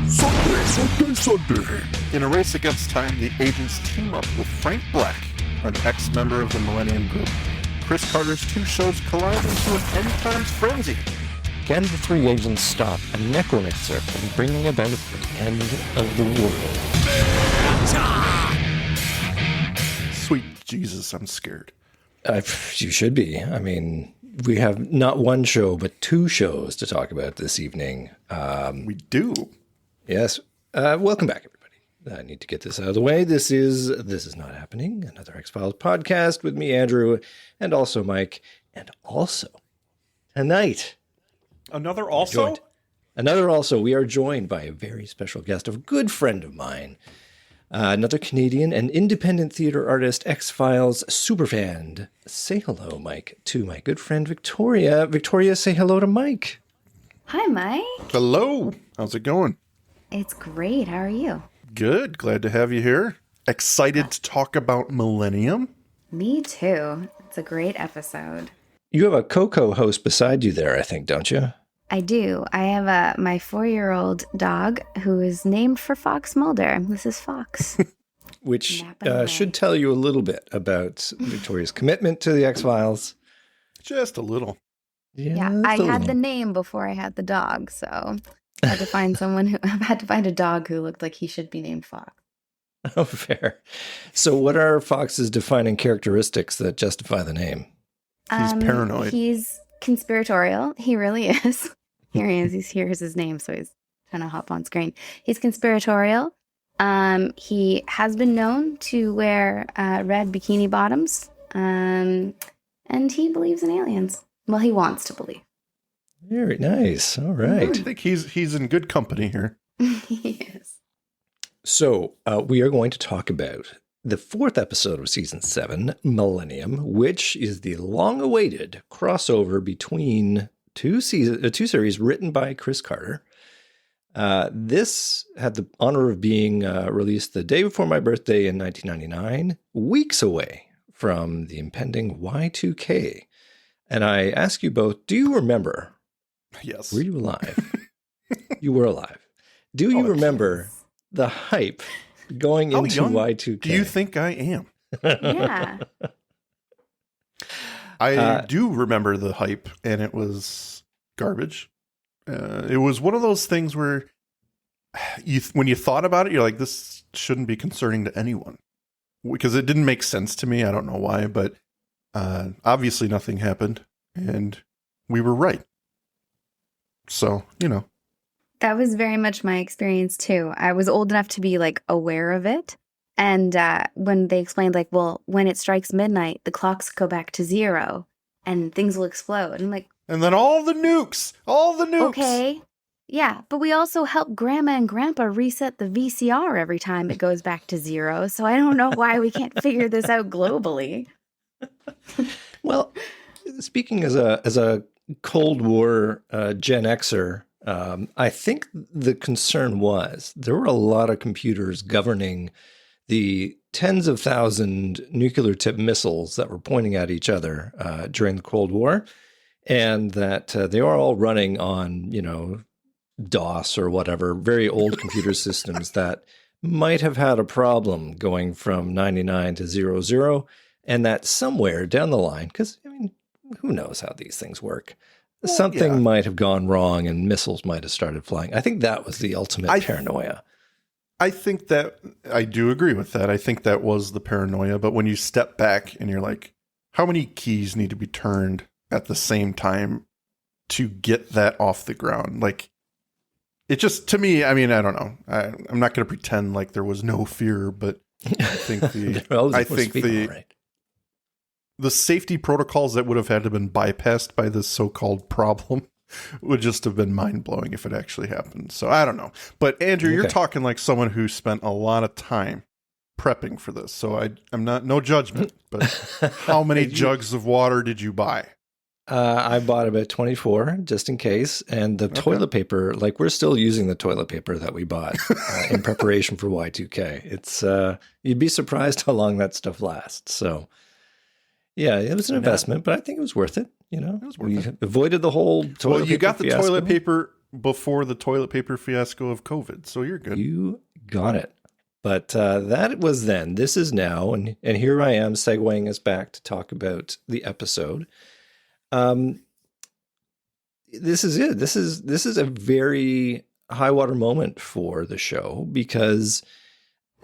Sunday. In a race against time, the agents team up with Frank Black, an ex-member of the Millenium Group. Chris Carter's two shows collide into an end times frenzy. Can the three agents stop a necromancer from bringing about the end of the world? Sweet Jesus, I'm scared. You should be. I mean, we have not one show, but two shows to talk about this evening. We do. Yes. Welcome back, everybody. I need to get this out of the way. This is Not Happening, another X-Files podcast with me, Andrew, and also Mike. And also, tonight... Another also? We are joined by a very special guest, a good friend of mine, another Canadian and independent theater artist, X-Files superfan. Say hello, Mike, to my good friend, Victoria. Victoria, say hello to Mike. Hi, Mike. Hello. How's it going? It's great. How are you? Good. Glad to have you here. Excited to talk about Millenium. Me too. It's a great episode. You have a co-host beside you there, I think, don't you? I do. I have my 4-year-old dog who is named for Fox Mulder. This is Fox. Which should tell you a little bit about Victoria's commitment to the X-Files. Just a little. Yeah, I had the name before I had the dog, so I had to find a dog who looked like he should be named Fox. Oh, fair. So what are Fox's defining characteristics that justify the name? He's paranoid. He's conspiratorial. He really is. Here he is. Here's his name, so he's trying to hop on screen. He's conspiratorial. He has been known to wear red bikini bottoms. And he believes in aliens. Well, he wants to believe. Very nice. All right. I think he's in good company here. He is. So we are going to talk about the 4th episode of Season 7, Millenium, which is the long-awaited crossover between two series written by Chris Carter. This had the honor of being released the day before my birthday in 1999, weeks away from the impending Y2K. And I ask you both, do you remember? Yes. Were you alive? You were alive. Do you remember the hype going into Y2K? Do you think I am? Yeah. I do remember the hype, and it was garbage. It was one of those things where when you thought about it, you're like, this shouldn't be concerning to anyone. Because it didn't make sense to me. I don't know why, but obviously nothing happened, and we were right. So, That was very much my experience too. I was old enough to be aware of it. And when they explained when it strikes midnight, the clocks go back to 0 and things will explode. I'm like, and then all the nukes. Okay. Yeah. But we also help Grandma and Grandpa reset the VCR every time it goes back to 0. So I don't know why we can't figure this out globally. Well, speaking as a Cold War Gen Xer, I think the concern was there were a lot of computers governing the tens of thousand nuclear tipped missiles that were pointing at each other during the Cold War, and that they are all running on, DOS or whatever, very old computer systems that might have had a problem going from 99 to 00, and that somewhere down the line, because, who knows how these things work, something might have gone wrong and missiles might have started flying. I think that was the ultimate paranoia. I think that I do agree with that. I think that was the paranoia. But when you step back and you're like, how many keys need to be turned at the same time to get that off the ground? It just, to me, I don't know. I'm not going to pretend like there was no fear, but I think the safety protocols that would have had to have been bypassed by this so-called problem would just have been mind-blowing if it actually happened. So I don't know. But Andrew, You're talking like someone who spent a lot of time prepping for this. So I'm not, no judgment, but how many jugs of water did you buy? I bought about 24 just in case. And the toilet paper, we're still using the toilet paper that we bought in preparation for Y2K. It's, you'd be surprised how long that stuff lasts. So yeah, it was an investment, but I think it was worth it. It was worth we it. avoided the whole toilet paper you got the fiasco. toilet paper before the toilet paper fiasco of COVID, so you're good. You got it. But that was then. This is now, and here I am segueing us back to talk about the episode. This is it. This is a very high water moment for the show because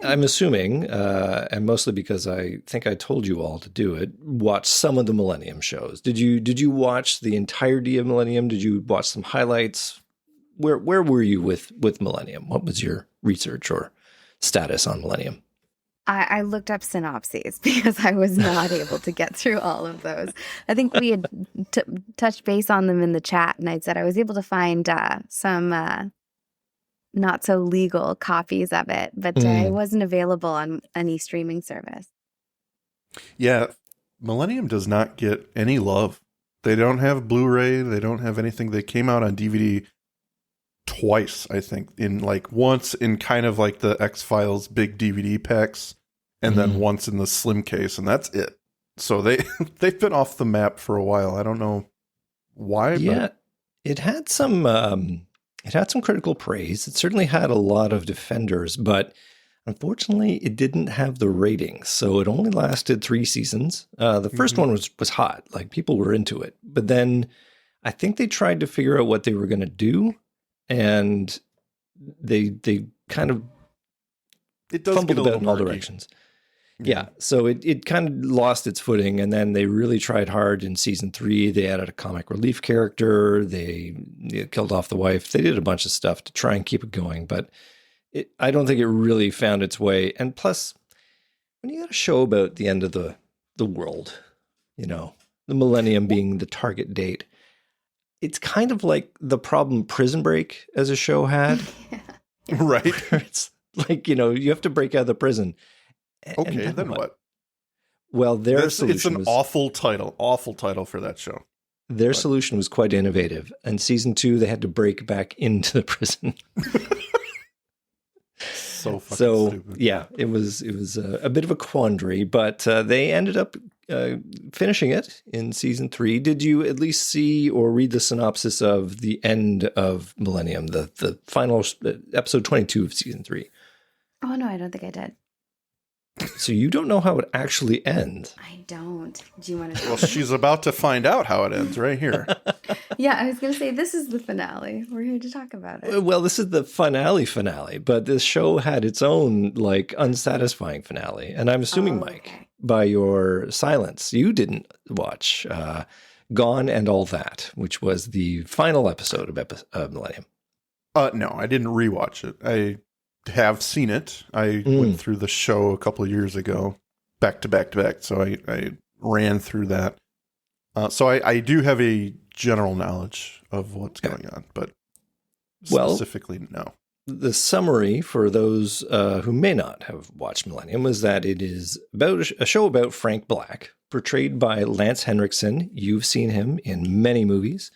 I'm assuming, and mostly because I think I told you all to do it, watch some of the Millennium shows. Did you watch the entirety of Millennium? Did you watch some highlights? Where were you with Millennium? What was your research or status on Millennium? I looked up synopses because I was not able to get through all of those. I think we had touched base on them in the chat, and I said I was able to find some not so legal copies of it, but it wasn't available on any streaming service. Yeah, Millennium does not get any love. They don't have Blu-ray. They don't have anything. They came out on DVD twice, I think, in like once in kind of like the X-Files big DVD packs, and then once in the slim case, and that's it. So they've been off the map for a while. I don't know why. Yeah, but it had some critical praise. It certainly had a lot of defenders, but unfortunately, it didn't have the ratings. So it only lasted 3 seasons. The first one was hot, like people were into it, but then I think they tried to figure out what they were going to do. And they kind of fumbled about in all directions. Yeah, so it kind of lost its footing, and then they really tried hard in season 3. They added a comic relief character. They killed off the wife. They did a bunch of stuff to try and keep it going, but I don't think it really found its way. And plus, when you got a show about the end of the world, the Millennium being the target date, it's kind of like the problem Prison Break as a show had. Yeah. Right. It's like, you have to break out of the prison. Okay, then what? Well, it's an awful title for that show. Their solution was quite innovative. And season 2, they had to break back into the prison. So stupid. Yeah, it was a bit of a quandary, but they ended up finishing it in season 3. Did you at least see or read the synopsis of the end of Millennium, the final episode 22 of season 3? Oh, no, I don't think I did. So you don't know how it actually ends? I don't. Do you want to? Well, she's about to find out how it ends right here. Yeah, I was going to say, this is the finale. We're here to talk about it. Well, this is the finale, but this show had its own, unsatisfying finale. And I'm assuming, Mike, by your silence, you didn't watch Gone and All That, which was the final episode of Millennium. No, I didn't rewatch it. I have seen it. I went through the show a couple of years ago, back to back to back. So I ran through that. So I do have a general knowledge of what's going on, but specifically, no. The summary for those who may not have watched Millennium was that it is about a show about Frank Black, portrayed by Lance Henriksen. You've seen him in many movies.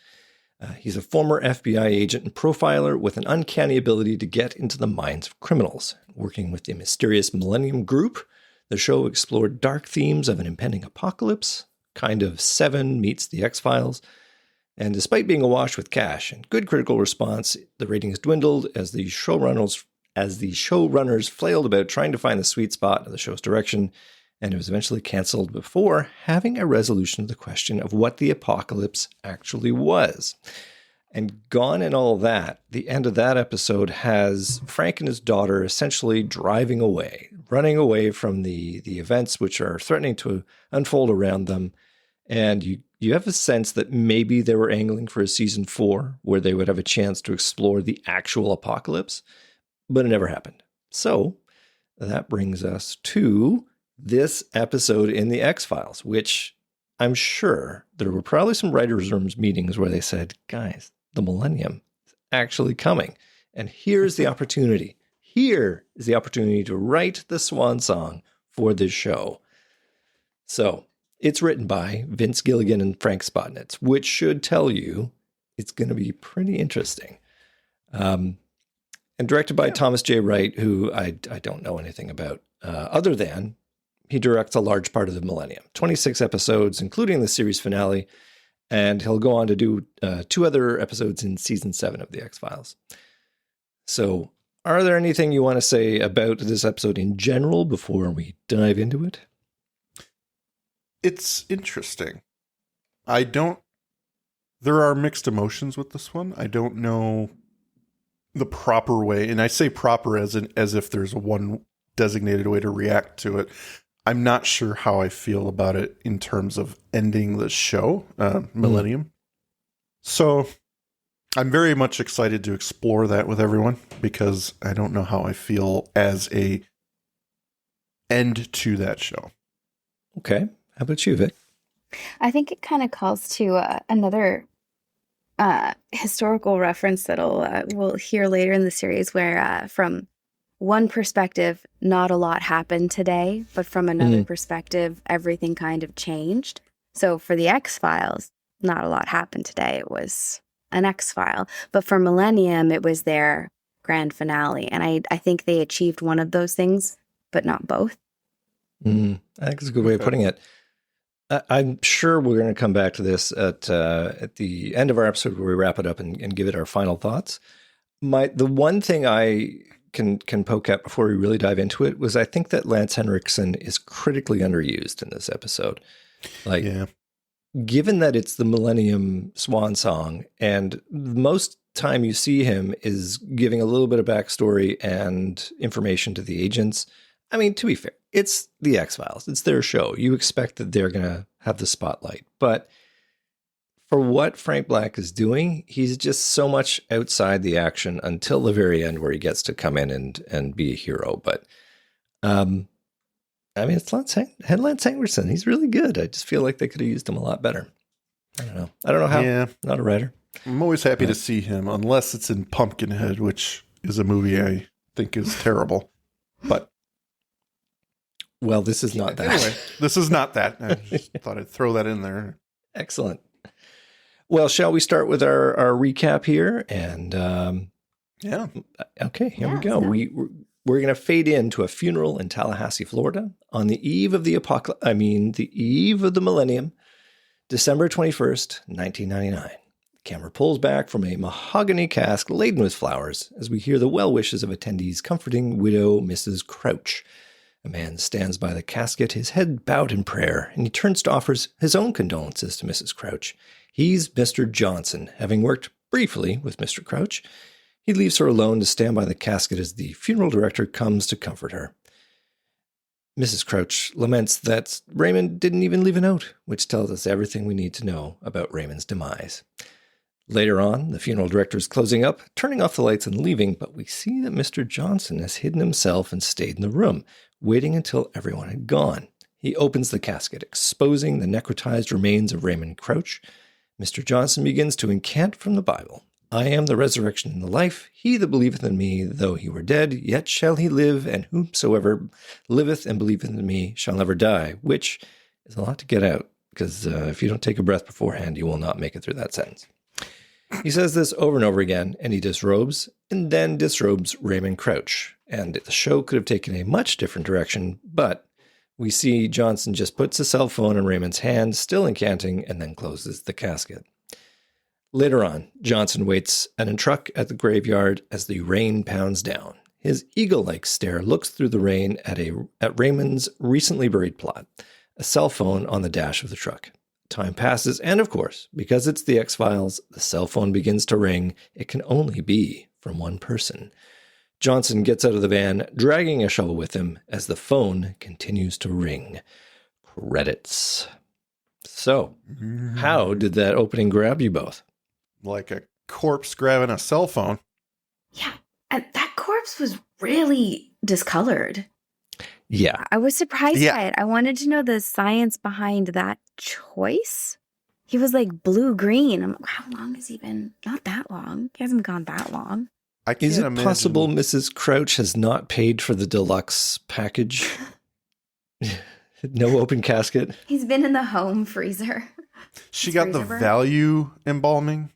He's a former FBI agent and profiler with an uncanny ability to get into the minds of criminals. Working with the mysterious Millennium Group, the show explored dark themes of an impending apocalypse, kind of Seven meets the X-Files. And despite being awash with cash and good critical response, the ratings dwindled as the showrunners flailed about trying to find the sweet spot of the show's direction, and it was eventually canceled before having a resolution of the question of what the apocalypse actually was. And Gone and All That, the end of that episode has Frank and his daughter essentially driving away, running away from the events which are threatening to unfold around them. And you have a sense that maybe they were angling for a season 4 where they would have a chance to explore the actual apocalypse, but it never happened. So that brings us to this episode in the X-Files, which I'm sure there were probably some writers' rooms meetings where they said, guys, the Millennium is actually coming. And here's the opportunity. Here is the opportunity to write the swan song for this show. So it's written by Vince Gilligan and Frank Spotnitz, which should tell you it's going to be pretty interesting. And directed by Thomas J. Wright, who I don't know anything about, other than he directs a large part of the Millennium. 26 episodes, including the series finale. And he'll go on to do 2 other episodes in season 7 of The X-Files. So are there anything you want to say about this episode in general before we dive into it? It's interesting. There are mixed emotions with this one. I don't know the proper way, and I say proper as if there's one designated way to react to it. I'm not sure how I feel about it in terms of ending the show, Millennium. So I'm very much excited to explore that with everyone, because I don't know how I feel as a end to that show. Okay. How about you, Vic? I think it kind of calls to another historical reference that we'll hear later in the series, where from one perspective, not a lot happened today, but from another perspective, everything kind of changed. So for the X-Files, not a lot happened today. It was an X-File. But for Millennium, it was their grand finale. And I think they achieved one of those things, but not both. I think it's a good way of putting it. I'm sure we're going to come back to this at the end of our episode where we wrap it up and give it our final thoughts. The one thing I can poke at before we really dive into it was I think that Lance Henriksen is critically underused in this episode. Given that it's the Millennium Swan Song, and most time you see him is giving a little bit of backstory and information to the agents. I mean, to be fair, it's the X-Files. It's their show. You expect that they're going to have the spotlight. But for what Frank Black is doing, he's just so much outside the action until the very end where he gets to come in and be a hero. But, I mean, it's Lance Henriksen. He's really good. I just feel like they could have used him a lot better. I don't know how. Yeah. Not a writer. I'm always happy to see him, unless it's in Pumpkinhead, which is a movie I think is terrible. But well, this is not that. Anyway, this is not that. I just thought I'd throw that in there. Excellent. Well, shall we start with our recap here? And yeah. Okay, here we go. We're going to fade into a funeral in Tallahassee, Florida, on the eve of the the eve of the millennium, December 21st, 1999. The camera pulls back from a mahogany cask laden with flowers as we hear the well wishes of attendees comforting widow Mrs. Crouch. A man stands by the casket, his head bowed in prayer, and he turns to offer his own condolences to Mrs. Crouch. He's Mr. Johnson, having worked briefly with Mr. Crouch. He leaves her alone to stand by the casket as the funeral director comes to comfort her. Mrs. Crouch laments that Raymond didn't even leave a note, which tells us everything we need to know about Raymond's demise. Later on, the funeral director is closing up, turning off the lights and leaving, but we see that Mr. Johnson has hidden himself and stayed in the room, waiting until everyone had gone. He opens the casket, exposing the necrotized remains of Raymond Crouch. Mr. Johnson begins to incant from the Bible. I am the resurrection and the life. He that believeth in me, though he were dead, yet shall he live, and whomsoever liveth and believeth in me shall never die, which is a lot to get out, because if you don't take a breath beforehand, you will not make it through that sentence. He says this over and over again, and he disrobes and then disrobes Raymond Crouch. And the show could have taken a much different direction, but we see Johnson just puts a cell phone in Raymond's hand, still incanting, and then closes the casket. Later on, Johnson waits in a truck at the graveyard as the rain pounds down. His eagle-like stare looks through the rain at Raymond's recently buried plot, a cell phone on the dash of the truck. Time passes, and of course, because it's the X-Files, the cell phone begins to ring. It can only be from one person. Johnson gets out of the van, dragging a shovel with him as the phone continues to ring. Credits. So, how did that opening grab you both? Like a corpse grabbing a cell phone. Yeah, and that corpse was really discolored. Yeah. I was surprised by it. I wanted to know the science behind that choice. He was like blue-green. I'm like, how long has he been? Not that long. He hasn't gone that long. Is it possible Mrs. Crouch has not paid for the deluxe package? No open casket? He's been in the home freezer. She got the value embalming.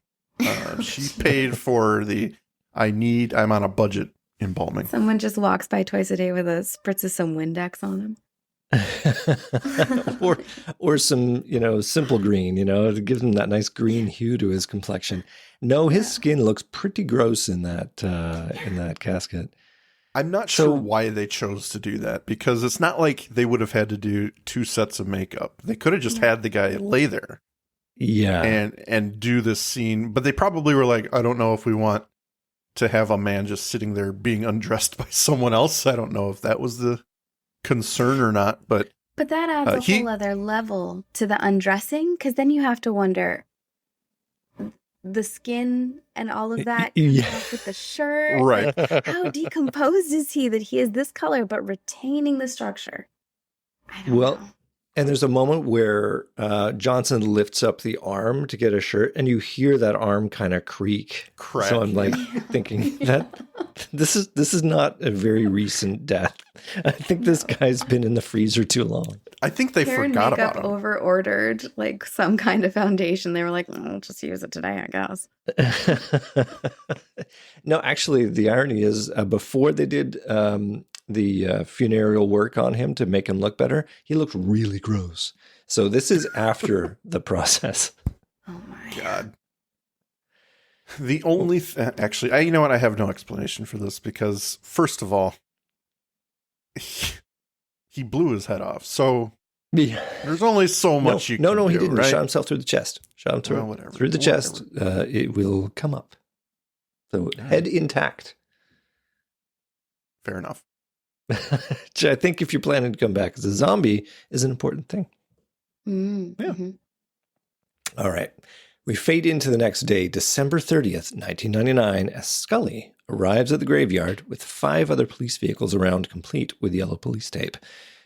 She paid for I'm on a budget embalming. Someone just walks by twice a day with spritz of some Windex on him. or some, simple green, to give him that nice green hue to his complexion. No, his skin looks pretty gross in that casket. I'm not sure why they chose to do that, because it's not like they would have had to do 2 sets of makeup. They could have just had the guy lay there. Yeah. And do this scene, but they probably were like, I don't know if we want to have a man just sitting there being undressed by someone else. I don't know if that was the concern or not, but that adds a whole other level to the undressing, because then you have to wonder the skin and all of that comes off with the shirt. Right. Like, how decomposed is he that he is this color but retaining the structure? I don't know. And there's a moment where Johnson lifts up the arm to get a shirt, and you hear that arm kind of creak. So I'm like thinking that this is not a very recent death. I think this guy's been in the freezer too long. I think they forgot about him. Over ordered like some kind of foundation. They were like, "I'll just use it today, I guess." No, actually, the irony is before they did the funereal work on him to make him look better, he looked really gross. So this is after the process. Oh my God. The only actually, you know what? I have no explanation for this, because first of all, he blew his head off. So there's only so much you can do. No, he didn't. Right? He shot himself through the chest. Shot him through the chest. It will come up. So head intact. Fair enough. Which I think if you're planning to come back as a zombie is an important thing. Mm-hmm. Yeah. All right. We fade into the next day, December 30th, 1999, as Scully arrives at the graveyard with 5 other police vehicles around, complete with yellow police tape.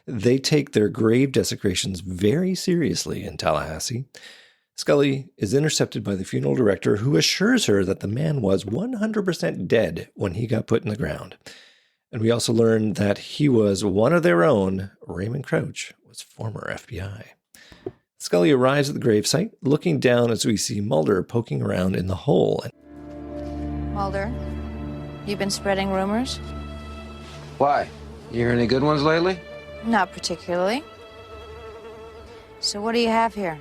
They take their grave desecrations very seriously in Tallahassee. Scully is intercepted by the funeral director, who assures her that the man was 100% dead when he got put in the ground. And we also learned that he was one of their own. Raymond Crouch was former FBI. Scully arrives at the gravesite, looking down as we see Mulder poking around in the hole. Mulder, you been spreading rumors? Why? You hear any good ones lately? Not particularly. So what do you have here?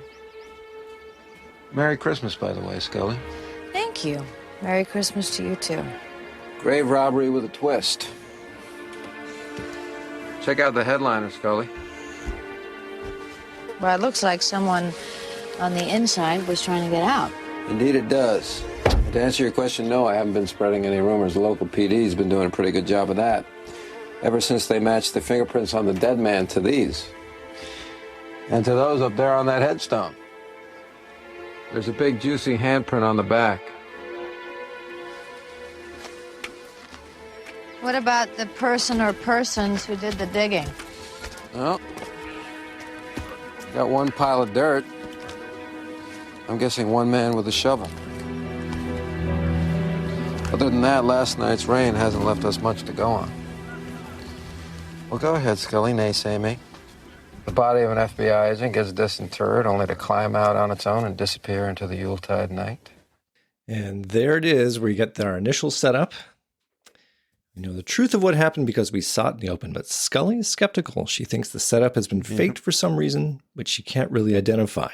Merry Christmas, by the way, Scully. Thank you. Merry Christmas to you, too. Grave robbery with a twist. Check out the headliner, Scully. Well, it looks like someone on the inside was trying to get out. Indeed it does. To answer your question, no, I haven't been spreading any rumors. The local PD's been doing a pretty good job of that. Ever since they matched the fingerprints on the dead man to these. And to those up there on that headstone. There's a big, juicy handprint on the back. What about the person or persons who did the digging? Well, got one pile of dirt. I'm guessing one man with a shovel. Other than that, last night's rain hasn't left us much to go on. Well, go ahead, Scully, naysay me. The body of an FBI agent gets disinterred only to climb out on its own and disappear into the Yuletide night. And there it is. We get our initial setup. We know the truth of what happened because we saw it in the open, but Scully is skeptical. She thinks the setup has been faked for some reason, which she can't really identify.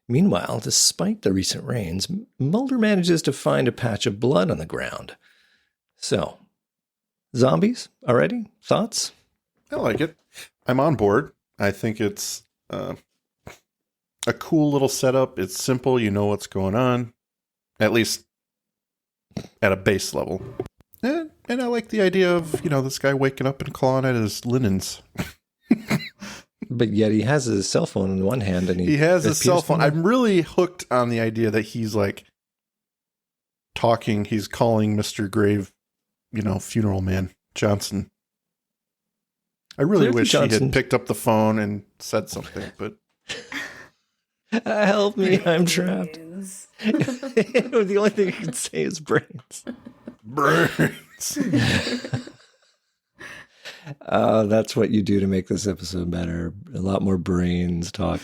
Meanwhile, despite the recent rains, Mulder manages to find a patch of blood on the ground. So, zombies already? Thoughts? I like it. I'm on board. I think it's a cool little setup. It's simple. You know what's going on, at least at a base level. And I like the idea of, this guy waking up and clawing at his linens. But yet he has his cell phone in one hand. And he has his cell phone. I'm really hooked on the idea that he's like talking. He's calling Mr. Grave, funeral man Johnson. I really wish he had picked up the phone and said something, but... Help me, I'm trapped. The only thing he can say is brains. Brains. That's what you do to make this episode better. A lot more brains talk.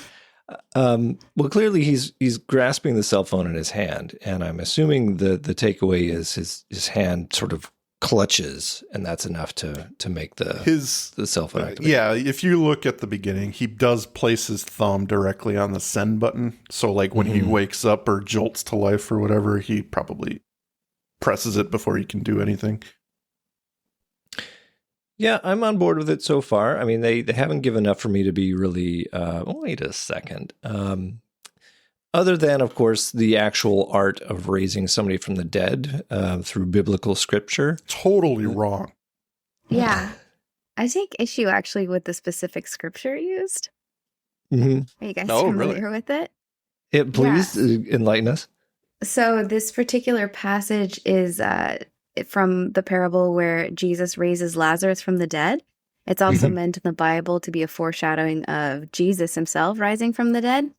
Well, clearly he's grasping the cell phone in his hand, and I'm assuming the takeaway is his hand sort of clutches, and that's enough to make the cell phone activate. Yeah, if you look at the beginning, he does place his thumb directly on the send button. So like when he wakes up or jolts to life or whatever, he probably presses it before he can do anything. Yeah, I'm on board with it so far. I mean, they haven't given enough for me to be really, wait a second. Other than, of course, the actual art of raising somebody from the dead through biblical scripture. Totally wrong. Yeah. I take issue actually with the specific scripture used. Mm-hmm. Are you guys Oh, familiar really? with it? Please enlighten us. So this particular passage is from the parable where Jesus raises Lazarus from the dead. It's also meant in the Bible to be a foreshadowing of Jesus himself rising from the dead.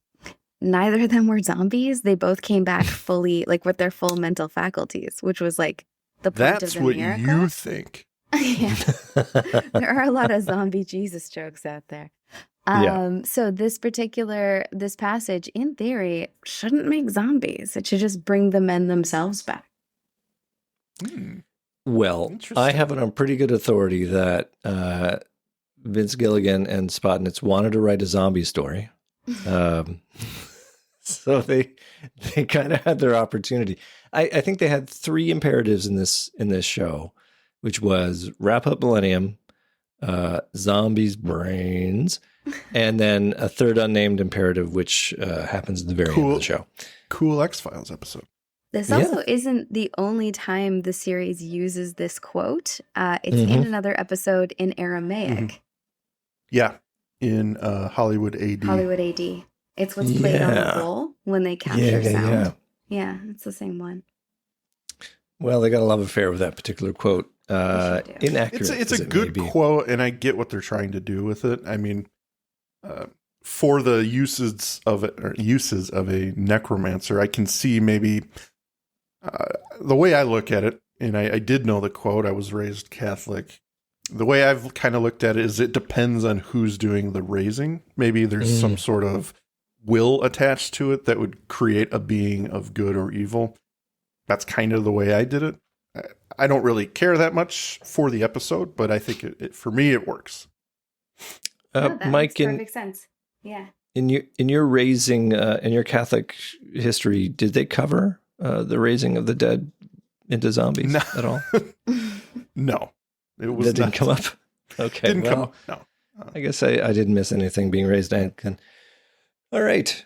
Neither of them were zombies. They both came back fully, like with their full mental faculties, which was like the point That's of the what miracle. you think. Yeah. There are a lot of zombie Jesus jokes out there. So this passage, in theory, shouldn't make zombies. It should just bring the men themselves back. Well, I have it on pretty good authority that Vince Gilligan and Spotnitz wanted to write a zombie story. So they kind of had their opportunity. I think they had 3 imperatives in this show, which was wrap up Millennium, zombies' brains, and then a third unnamed imperative, which happens at the very end of the show. Cool X-Files episode. This also isn't the only time the series uses this quote. It's in another episode in Aramaic. Yeah, in Hollywood AD. Hollywood AD. It's what's played on the bowl when they capture sound. Yeah, it's the same one. Well, they got a love affair with that particular quote. Inaccurate. It's a good quote, and I get what they're trying to do with it. I mean, for the uses of a necromancer, I can see maybe the way I look at it, and I did know the quote. I was raised Catholic. The way I've kind of looked at it is it depends on who's doing the raising. Maybe there's some sort of will attached to it that would create a being of good or evil. That's kind of the way I did it. I don't really care that much for the episode, but I think it for me, it works. That Mike, makes perfect sense. Yeah. In your raising, in your Catholic history, did they cover the raising of the dead into zombies at all? No. It was that didn't come up? Okay. Didn't come up, no. I guess I didn't miss anything being raised. All right.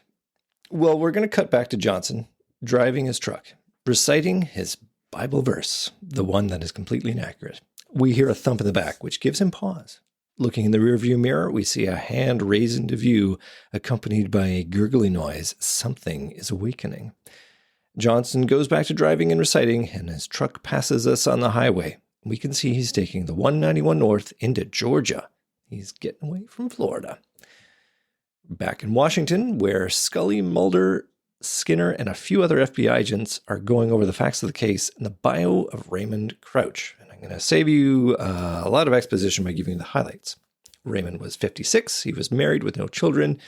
Well, we're going to cut back to Johnson driving his truck, reciting his Bible verse, the one that is completely inaccurate. We hear a thump in the back, which gives him pause. Looking in the rearview mirror, we see a hand raised into view, accompanied by a gurgling noise. Something is awakening. Johnson goes back to driving and reciting, and his truck passes us on the highway. We can see he's taking the 191 north into Georgia. He's getting away from Florida. Back in Washington, where Scully, Mulder, Skinner, and a few other FBI agents are going over the facts of the case and the bio of Raymond Crouch. And I'm going to save you a lot of exposition by giving you the highlights. Raymond was 56. He was married with no children.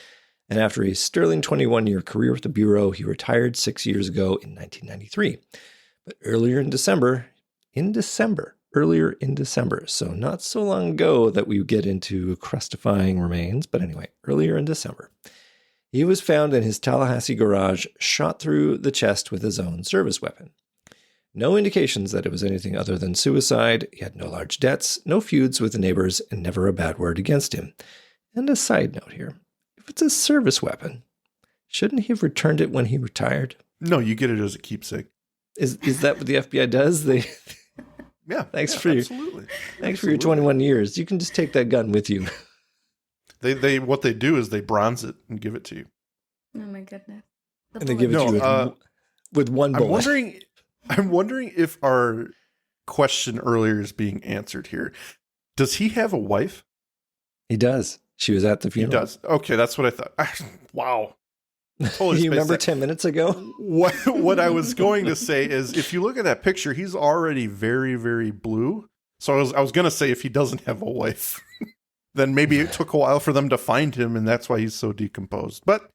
And after a sterling 21-year career with the Bureau, he retired 6 years ago in 1993. But earlier in December, so not so long ago that we get into crustifying remains, but anyway, earlier in December, he was found in his Tallahassee garage, shot through the chest with his own service weapon. No indications that it was anything other than suicide. He had no large debts, no feuds with the neighbors, and never a bad word against him. And a side note here, if it's a service weapon, shouldn't he have returned it when he retired? No, you get it as a keepsake. Is that what the FBI does? Yeah. Thanks for your 21 years. You can just take that gun with you. They what they do is they bronze it and give it to you. Oh my goodness. And they give it to you with one bullet. I'm wondering if our question earlier is being answered here. Does he have a wife? He does. She was at the funeral. He does. Okay, that's what I thought. Wow. Totally you remember 10 minutes ago? What I was going to say is, if you look at that picture, he's already very, very blue. So I was going to say, if he doesn't have a wife, then maybe it took a while for them to find him, and that's why he's so decomposed. But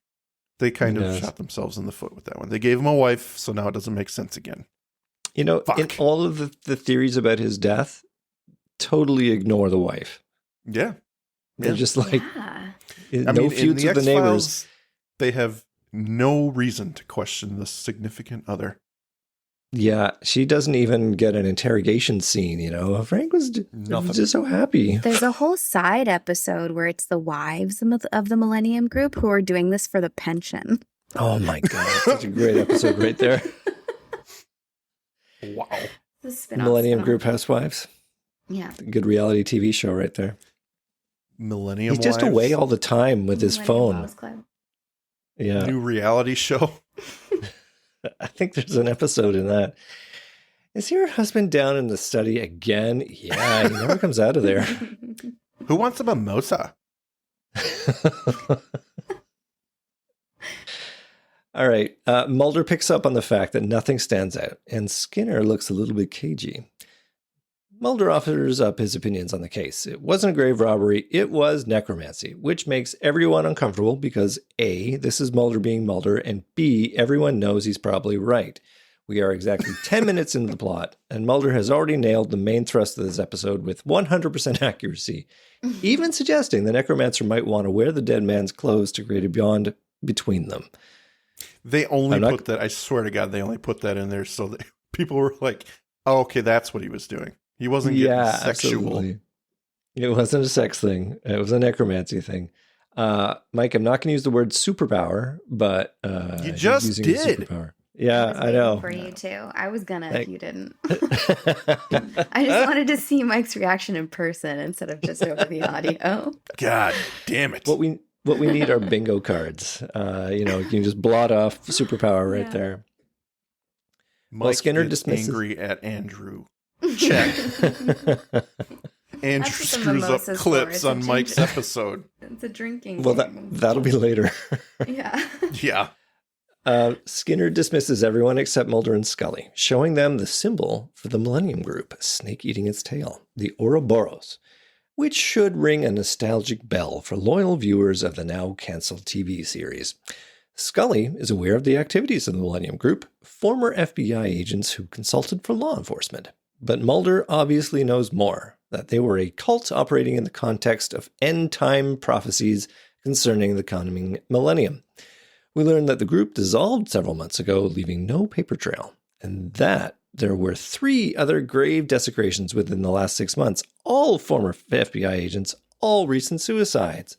they kind of shot themselves in the foot with that one. They gave him a wife, so now it doesn't make sense again. You know, Fuck. in all of the theories about his death, totally ignore the wife. Yeah. They're just like, Yeah. no feuds with the neighbors. They have no reason to question the significant other. Yeah, she doesn't even get an interrogation scene, you know. Frank was Nothing. just so happy. There's a whole side episode where it's the wives of the Millennium Group who are doing this for the pension. Oh my God, such a great episode right there. Wow. The spin-off, Millennium spin-off. Group Housewives. Yeah. Good reality TV show right there. Millennium He's just Wives, away all the time with his Millennium phone. Wives Club. Yeah, new reality show. I think there's an episode in that. Is your husband down in the study again? Yeah, he never comes out of there. Who wants a mimosa? All right. Mulder picks up on the fact that nothing stands out, and Skinner looks a little bit cagey. Mulder offers up his opinions on the case. It wasn't a grave robbery, it was necromancy, which makes everyone uncomfortable because A, this is Mulder being Mulder, and B, everyone knows he's probably right. We are exactly 10 minutes into the plot, and Mulder has already nailed the main thrust of this episode with 100% accuracy, even suggesting the necromancer might want to wear the dead man's clothes to create a bond between them. They only put that, I swear to God, they only put that in there so that people were like, oh, okay, that's what he was doing. He wasn't getting sexual. Absolutely. It wasn't a sex thing. It was a necromancy thing. Mike, I'm not going to use the word superpower, but you just using did. Superpower. Yeah, was I waiting know. For you too. I was gonna if you didn't. I I just wanted to see Mike's reaction in person instead of just over the audio. God damn it. What we need are bingo cards. You can just blot off superpower right there. Mike Skinner is dismisses. angry at Andrew. Check. Andrew That's what the screws up mimosa's for. clips It's a on Mike's ginger- episode. It's a drinking Well, game. that'll be later. Yeah. Yeah. Skinner dismisses everyone except Mulder and Scully, showing them the symbol for the Millennium Group, a snake eating its tail, the Ouroboros, which should ring a nostalgic bell for loyal viewers of the now canceled TV series. Scully is aware of the activities of the Millennium Group, former FBI agents who consulted for law enforcement. But Mulder obviously knows more, that they were a cult operating in the context of end-time prophecies concerning the coming millennium. We learn that the group dissolved several months ago, leaving no paper trail, and that there were 3 other grave desecrations within the last 6 months, all former FBI agents, all recent suicides.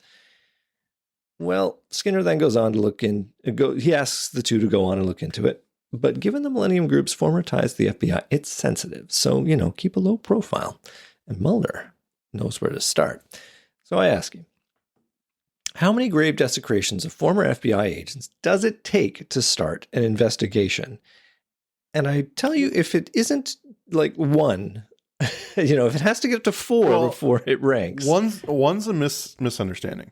Well, Skinner then goes on to he asks the two to go on and look into it. But given the Millennium Group's former ties to the FBI, it's sensitive. So, keep a low profile. And Mulder knows where to start. So I ask you, how many grave desecrations of former FBI agents does it take to start an investigation? And I tell you, if it isn't like 1, if it has to get to 4 before it ranks. One's a misunderstanding.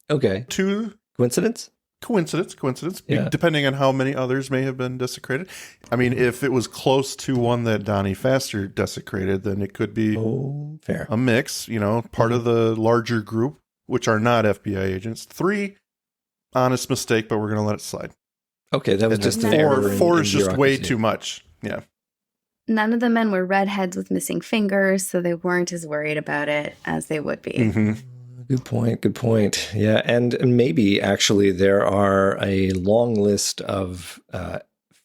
Okay. 2, Coincidence? Coincidence. Yeah. Depending on how many others may have been desecrated. I mean, if it was close to one that Donnie Faster desecrated, then it could be fair. a mix, part of the larger group, which are not FBI agents. 3, honest mistake, but we're going to let it slide. Okay, that was And just then an error. 4 is just way bureaucracy. too much. Yeah. None of the men were redheads with missing fingers, so they weren't as worried about it as they would be. Mm-hmm. Good point. Yeah, and maybe actually there are a long list of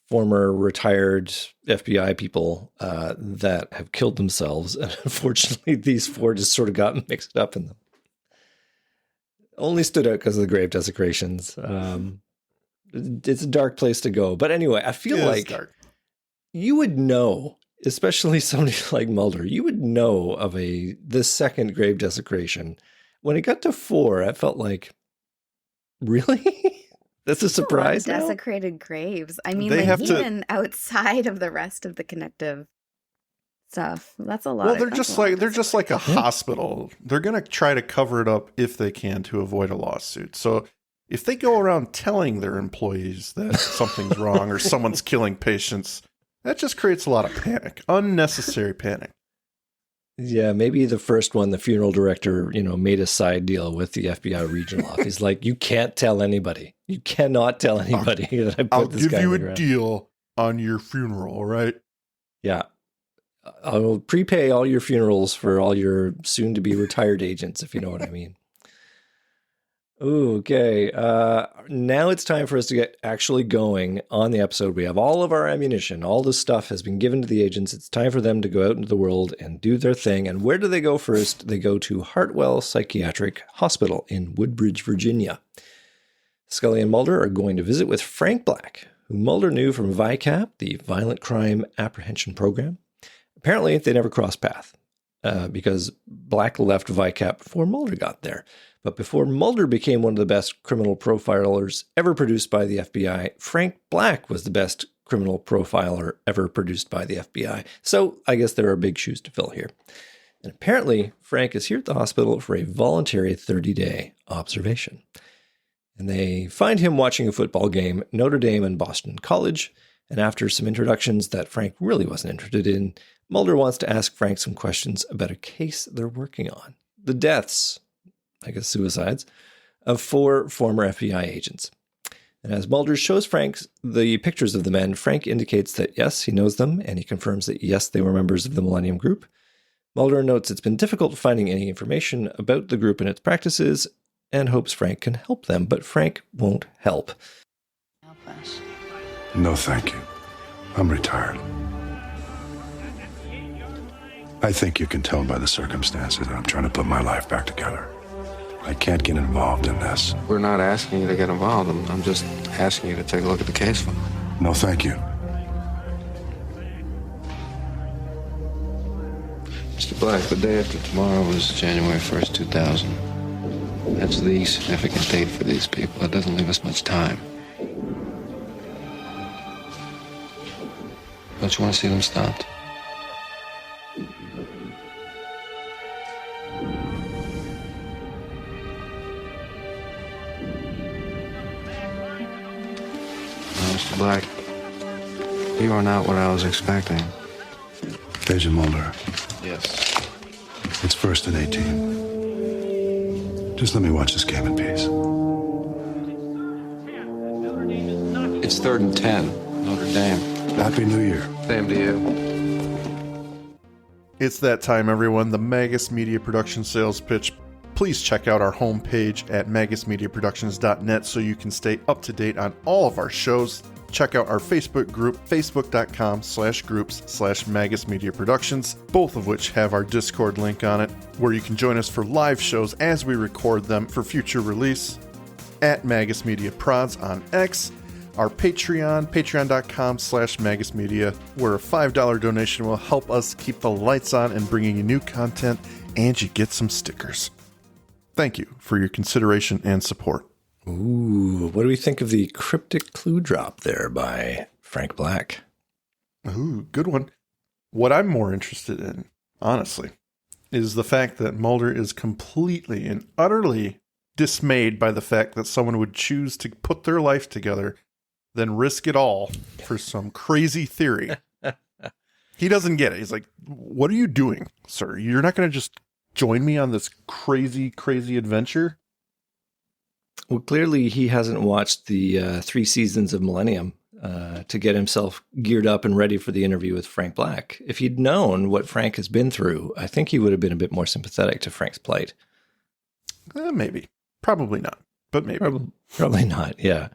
former retired FBI people that have killed themselves, and unfortunately these 4 just sort of got mixed up in them. Only stood out because of the grave desecrations. It's a dark place to go. But anyway, I feel like you would know, especially somebody like Mulder, you would know of the second grave desecration. When it got to 4, I felt like, really? That's a surprise now? Desecrated graves. I mean, They have even outside of the rest of the connective stuff. That's a lot. Well, they're just like a hospital. They're going to try to cover it up if they can to avoid a lawsuit. So if they go around telling their employees that something's wrong or someone's killing patients, that just creates a lot of panic, unnecessary panic. Yeah, maybe the first one, the funeral director, made a side deal with the FBI regional office. He's like, you can't tell anybody. You cannot tell anybody that I put I'll this give guy you in the a ground. deal on your funeral, all right? Yeah. I'll prepay all your funerals for all your soon-to-be retired agents, if you know what I mean. Okay. Now it's time for us to get actually going on the episode. We have all of our ammunition. All this stuff has been given to the agents. It's time for them to go out into the world and do their thing. And where do they go first? They go to Hartwell Psychiatric Hospital in Woodbridge, Virginia. Scully and Mulder are going to visit with Frank Black, who Mulder knew from VICAP, the Violent Crime Apprehension Program. Apparently, they never crossed paths because Black left VICAP before Mulder got there. But before Mulder became one of the best criminal profilers ever produced by the FBI, Frank Black was the best criminal profiler ever produced by the FBI. So I guess there are big shoes to fill here. And apparently, Frank is here at the hospital for a voluntary 30-day observation. And they find him watching a football game, Notre Dame and Boston College. And after some introductions that Frank really wasn't interested in, Mulder wants to ask Frank some questions about a case they're working on. The deaths, I guess suicides, of 4 former FBI agents. And as Mulder shows Frank the pictures of the men, Frank indicates that yes, he knows them, and he confirms that yes, they were members of the Millenium Group. Mulder notes it's been difficult finding any information about the group and its practices, and hopes Frank can help them, but Frank won't help. Help us. No, thank you. I'm retired. I think you can tell by the circumstances that I'm trying to put my life back together. I can't get involved in this. We're not asking you to get involved. I'm just asking you to take a look at the case file. No, thank you. Mr. Black, the day after tomorrow was January 1st, 2000. That's the significant date for these people. It doesn't leave us much time. Don't you want to see them stopped? Mr. Black, you are not what I was expecting. Agent Mulder, Yes. it's 1st and 18. Just let me watch this game in peace. It's 3rd and 10, Notre Dame. Happy New Year. Same to you. It's that time, everyone. The Magus Media Production sales pitch. Please check out our homepage at magusmediaproductions.net so you can stay up to date on all of our shows. Check out our Facebook group, facebook.com/groups/Magus Media Productions, both of which have our Discord link on it, where you can join us for live shows as we record them for future release. At Magus Media Prods on X, our Patreon, patreon.com/Magus Media, where a $5 donation will help us keep the lights on and bringing you new content, and you get some stickers. Thank you for your consideration and support. Ooh, what do we think of the cryptic clue drop there by Frank Black? Ooh, good one. What I'm more interested in, honestly, is the fact that Mulder is completely and utterly dismayed by the fact that someone would choose to put their life together, then risk it all for some crazy theory. He doesn't get it. He's like, what are you doing, sir? You're not going to just join me on this crazy, crazy adventure? Well, clearly he hasn't watched the 3 seasons of Millennium to get himself geared up and ready for the interview with Frank Black. If he'd known what Frank has been through, I think he would have been a bit more sympathetic to Frank's plight. Maybe. Probably not, but maybe. Probably not, yeah.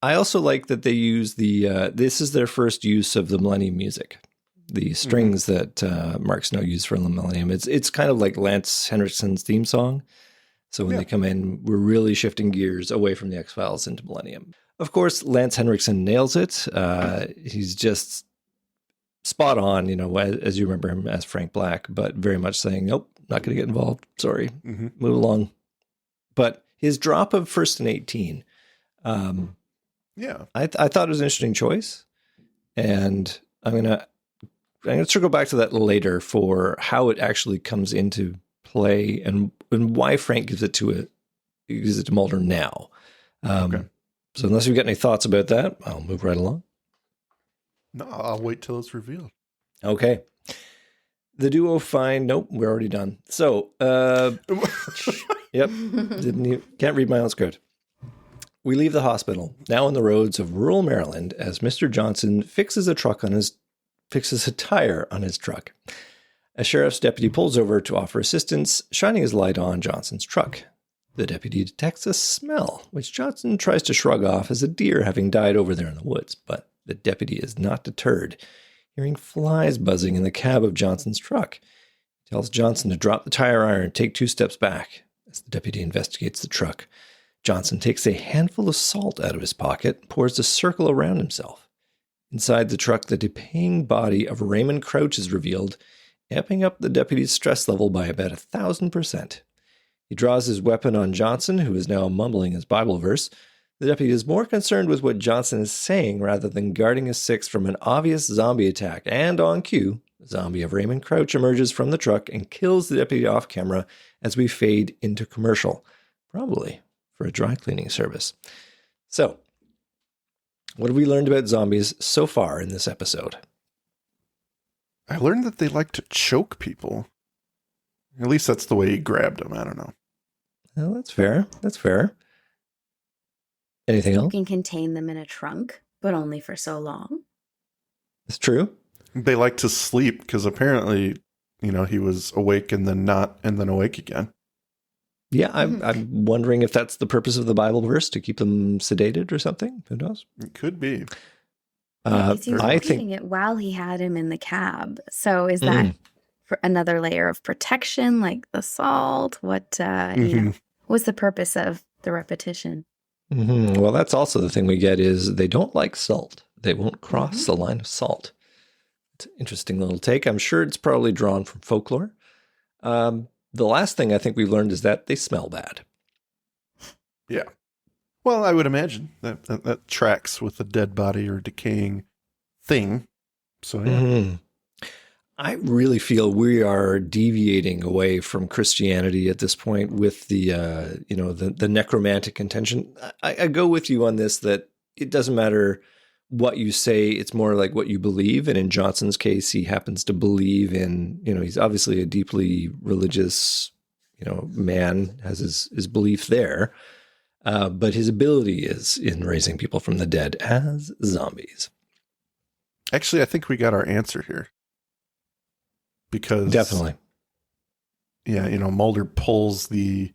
I also like that they use this is their first use of the Millennium music. The strings that Mark Snow used for the Millennium. It's kind of like Lance Henriksen's theme song. So when they come in, we're really shifting gears away from the X-Files into Millennium. Of course, Lance Henriksen nails it. He's just spot on, as you remember him as Frank Black, but very much saying, nope, not going to get involved. Sorry, move along. But his drop of 1st and 18, I thought it was an interesting choice. And I'm going to circle back to that later for how it actually comes into play and why Frank gives it to Mulder now. Okay. So unless you've got any thoughts about that, I'll move right along. No, I'll wait till it's revealed. Okay. The duo find, nope, we're already done. So, yep, can't read my own script. We leave the hospital, now on the roads of rural Maryland, as Mr. Johnson fixes a truck on his fixes a tire on his truck. A sheriff's deputy pulls over to offer assistance, shining his light on Johnson's truck. The deputy detects a smell, which Johnson tries to shrug off as a deer having died over there in the woods, but the deputy is not deterred, hearing flies buzzing in the cab of Johnson's truck. He tells Johnson to drop the tire iron and take 2 steps back. As the deputy investigates the truck, Johnson takes a handful of salt out of his pocket and pours a circle around himself. Inside the truck, the decaying body of Raymond Crouch is revealed, amping up the deputy's stress level by about 1,000%. He draws his weapon on Johnson, who is now mumbling his Bible verse. The deputy is more concerned with what Johnson is saying rather than guarding his six from an obvious zombie attack. And on cue, the zombie of Raymond Crouch emerges from the truck and kills the deputy off camera as we fade into commercial, probably for a dry cleaning service. So, what have we learned about zombies so far in this episode? I learned that they like to choke people. At least that's the way he grabbed them. I don't know. Well, that's fair. That's fair. Anything You else? can contain them in a trunk, but only for so long. It's true. They like to sleep because apparently, he was awake and then not, and then awake again. Yeah, I'm wondering if that's the purpose of the Bible verse, to keep them sedated or something. Who knows? It could be. Because he was I repeating think it while he had him in the cab. So is that for another layer of protection, like the salt? What what's the purpose of the repetition? Well, that's also the thing we get is they don't like salt. They won't cross the line of salt. It's an interesting little take. I'm sure it's probably drawn from folklore. The last thing I think we've learned is that they smell bad. Yeah. Well, I would imagine that tracks with a dead body or decaying thing. So, yeah. I really feel we are deviating away from Christianity at this point with the necromantic intention. I go with you on this, that it doesn't matter what you say, it's more like what you believe. And in Johnson's case, he happens to believe in, he's obviously a deeply religious, man, has his belief there. But his ability is in raising people from the dead as zombies. Actually, I think we got our answer here. Because Definitely. Yeah, Mulder pulls the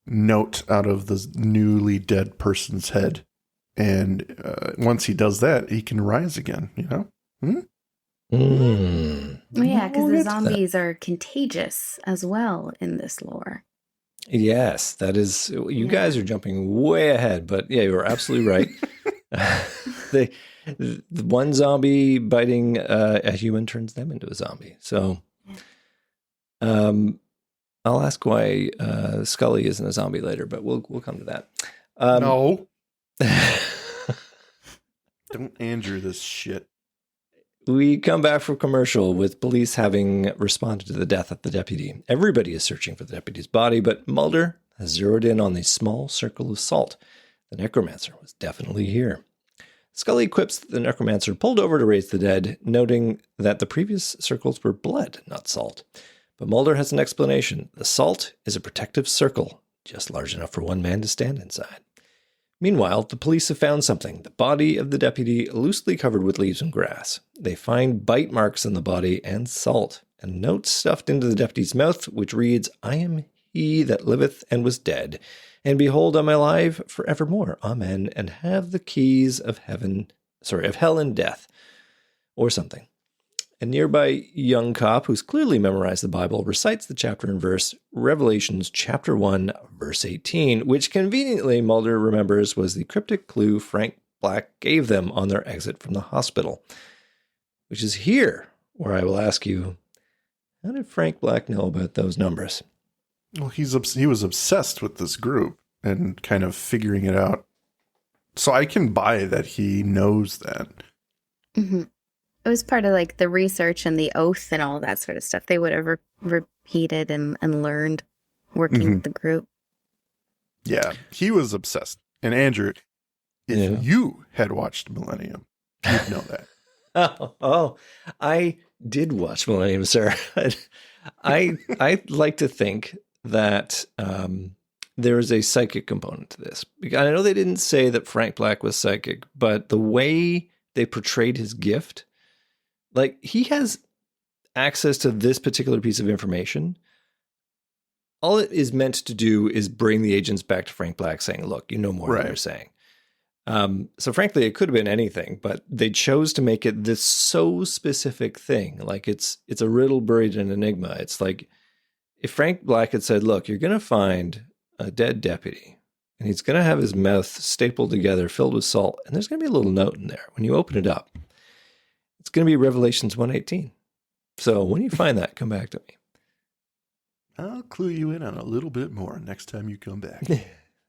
note out of the newly dead person's head. And once he does that, he can rise again, Well, yeah, because the zombies are contagious as well in this lore. Yes, that is. You guys are jumping way ahead, but yeah, you're absolutely right. The one zombie biting a human turns them into a zombie. So, I'll ask why Scully isn't a zombie later, but we'll come to that. No. Don't Andrew this shit. We come back from commercial with police having responded to the death of the deputy. Everybody is searching for the deputy's body, but Mulder has zeroed in on the small circle of salt. The necromancer was definitely here. Scully quips that the necromancer pulled over to raise the dead, noting that the previous circles were blood, not salt. But Mulder has an explanation. The salt is a protective circle, just large enough for one man to stand inside. Meanwhile, the police have found something. The body of the deputy loosely covered with leaves and grass. They find bite marks in the body and salt, and notes stuffed into the deputy's mouth, which reads, "I am he that liveth and was dead, and behold, I am alive forevermore. Amen, and have the keys of hell and death," or something. A nearby young cop who's clearly memorized the Bible recites the chapter and verse, Revelations chapter 1, verse 18, which conveniently Mulder remembers was the cryptic clue Frank Black gave them on their exit from the hospital. Which is here where I will ask you, how did Frank Black know about those numbers? Well, he was obsessed with this group and kind of figuring it out. So I can buy that he knows that. Mm-hmm. It was part of like the research and the oath and all that sort of stuff. They would have repeated and learned working with the group. Yeah, he was obsessed. And Andrew, if you had watched Millennium, you'd know that. Oh, I did watch Millennium, sir. I like to think that there is a psychic component to this. I know they didn't say that Frank Black was psychic, but the way they portrayed his gift Like, he has access to this particular piece of information. All it is meant to do is bring the agents back to Frank Black saying, look, you know more than you're saying. So frankly, it could have been anything, but they chose to make it this so specific thing. Like, it's a riddle buried in an enigma. It's like if Frank Black had said, look, you're going to find a dead deputy and he's going to have his mouth stapled together, filled with salt. And there's going to be a little note in there. When you open it up, it's going to be Revelations 1:18. So when you find that, come back to me. I'll clue you in on a little bit more next time you come back.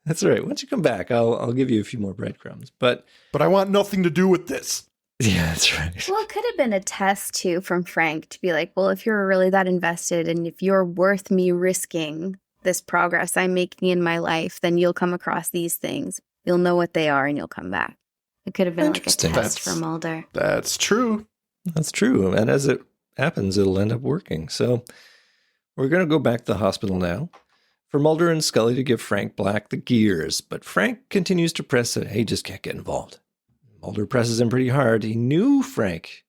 That's right. Once you come back, I'll give you a few more breadcrumbs. But I want nothing to do with this. Yeah, that's right. Well, it could have been a test too from Frank to be like, well, if you're really that invested and if you're worth me risking this progress I'm making in my life, then you'll come across these things. You'll know what they are and you'll come back. It could have been like a test for Mulder. That's true. That's true. And as it happens, it'll end up working. So we're going to go back to the hospital now for Mulder and Scully to give Frank Black the gears. But Frank continues to press that, hey, just can't get involved. Mulder presses him pretty hard. He knew Frank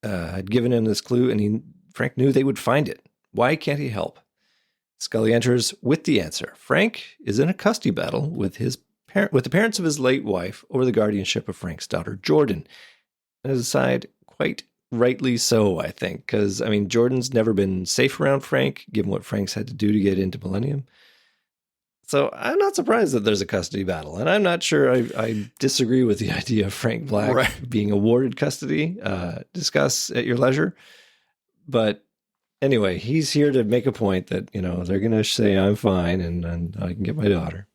had given him this clue, and Frank knew they would find it. Why can't he help? Scully enters with the answer. Frank is in a custody battle with the parents of his late wife over the guardianship of Frank's daughter, Jordan. And as a side, quite rightly so, I think, because, I mean, Jordan's never been safe around Frank, given what Frank's had to do to get into Millennium. So I'm not surprised that there's a custody battle. And I'm not sure I disagree with the idea of Frank Black being awarded custody. Discuss at your leisure. But anyway, he's here to make a point that, you know, they're going to say I'm fine and I can get my daughter.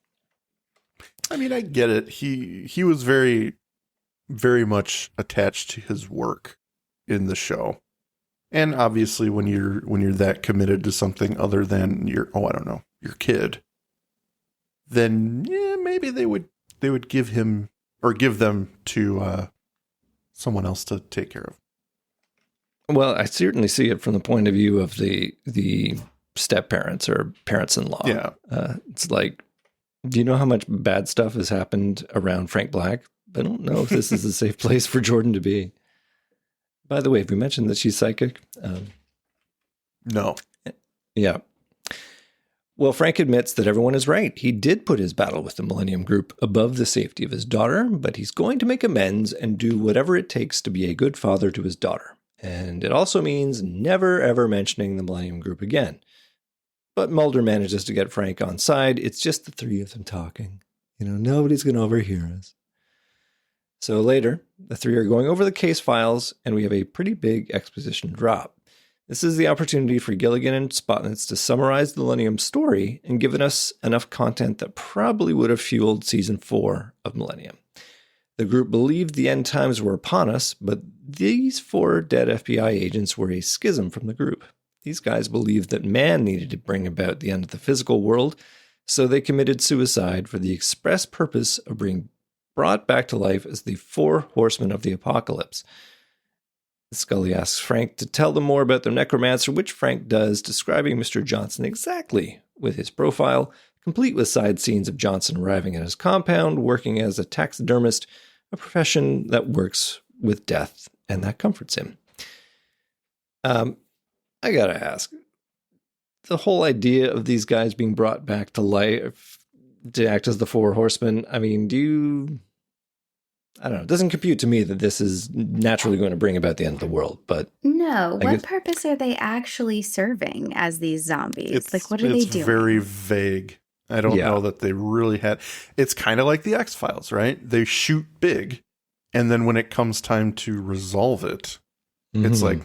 I mean, I get it. He was very, very much attached to his work in the show. And obviously when you're that committed to something other than your kid, then yeah, maybe they would give him or give them to someone else to take care of. Well, I certainly see it from the point of view of the step parents or parents-in-law. Yeah. It's like, do you know how much bad stuff has happened around Frank Black? I don't know if this is a safe place for Jordan to be. By the way, have we mentioned that she's psychic? No. Yeah. Well, Frank admits that everyone is right. He did put his battle with the Millennium Group above the safety of his daughter, but he's going to make amends and do whatever it takes to be a good father to his daughter. And it also means never, ever mentioning the Millennium Group again. But Mulder manages to get Frank on side. It's just the three of them talking. You know, nobody's going to overhear us. So later, the three are going over the case files, and we have a pretty big exposition drop. This is the opportunity for Gilligan and Spotnitz to summarize the Millennium story and given us enough content that probably would have fueled season 4 of Millennium. The group believed the end times were upon us, but these 4 dead FBI agents were a schism from the group. These guys believed that man needed to bring about the end of the physical world, so they committed suicide for the express purpose of being brought back to life as the 4 horsemen of the apocalypse. Scully asks Frank to tell them more about their necromancer, which Frank does, describing Mr. Johnson exactly with his profile, complete with side scenes of Johnson arriving at his compound, working as a taxidermist, a profession that works with death and that comforts him. I gotta ask, the whole idea of these guys being brought back to life to act as the 4 horsemen, I mean, I don't know. It doesn't compute to me that this is naturally going to bring about the end of the world, but... No. What purpose are they actually serving as these zombies? What are they doing? It's very vague. I don't know that they really had... It's kind of like the X-Files, right? They shoot big, and then when it comes time to resolve it, it's like,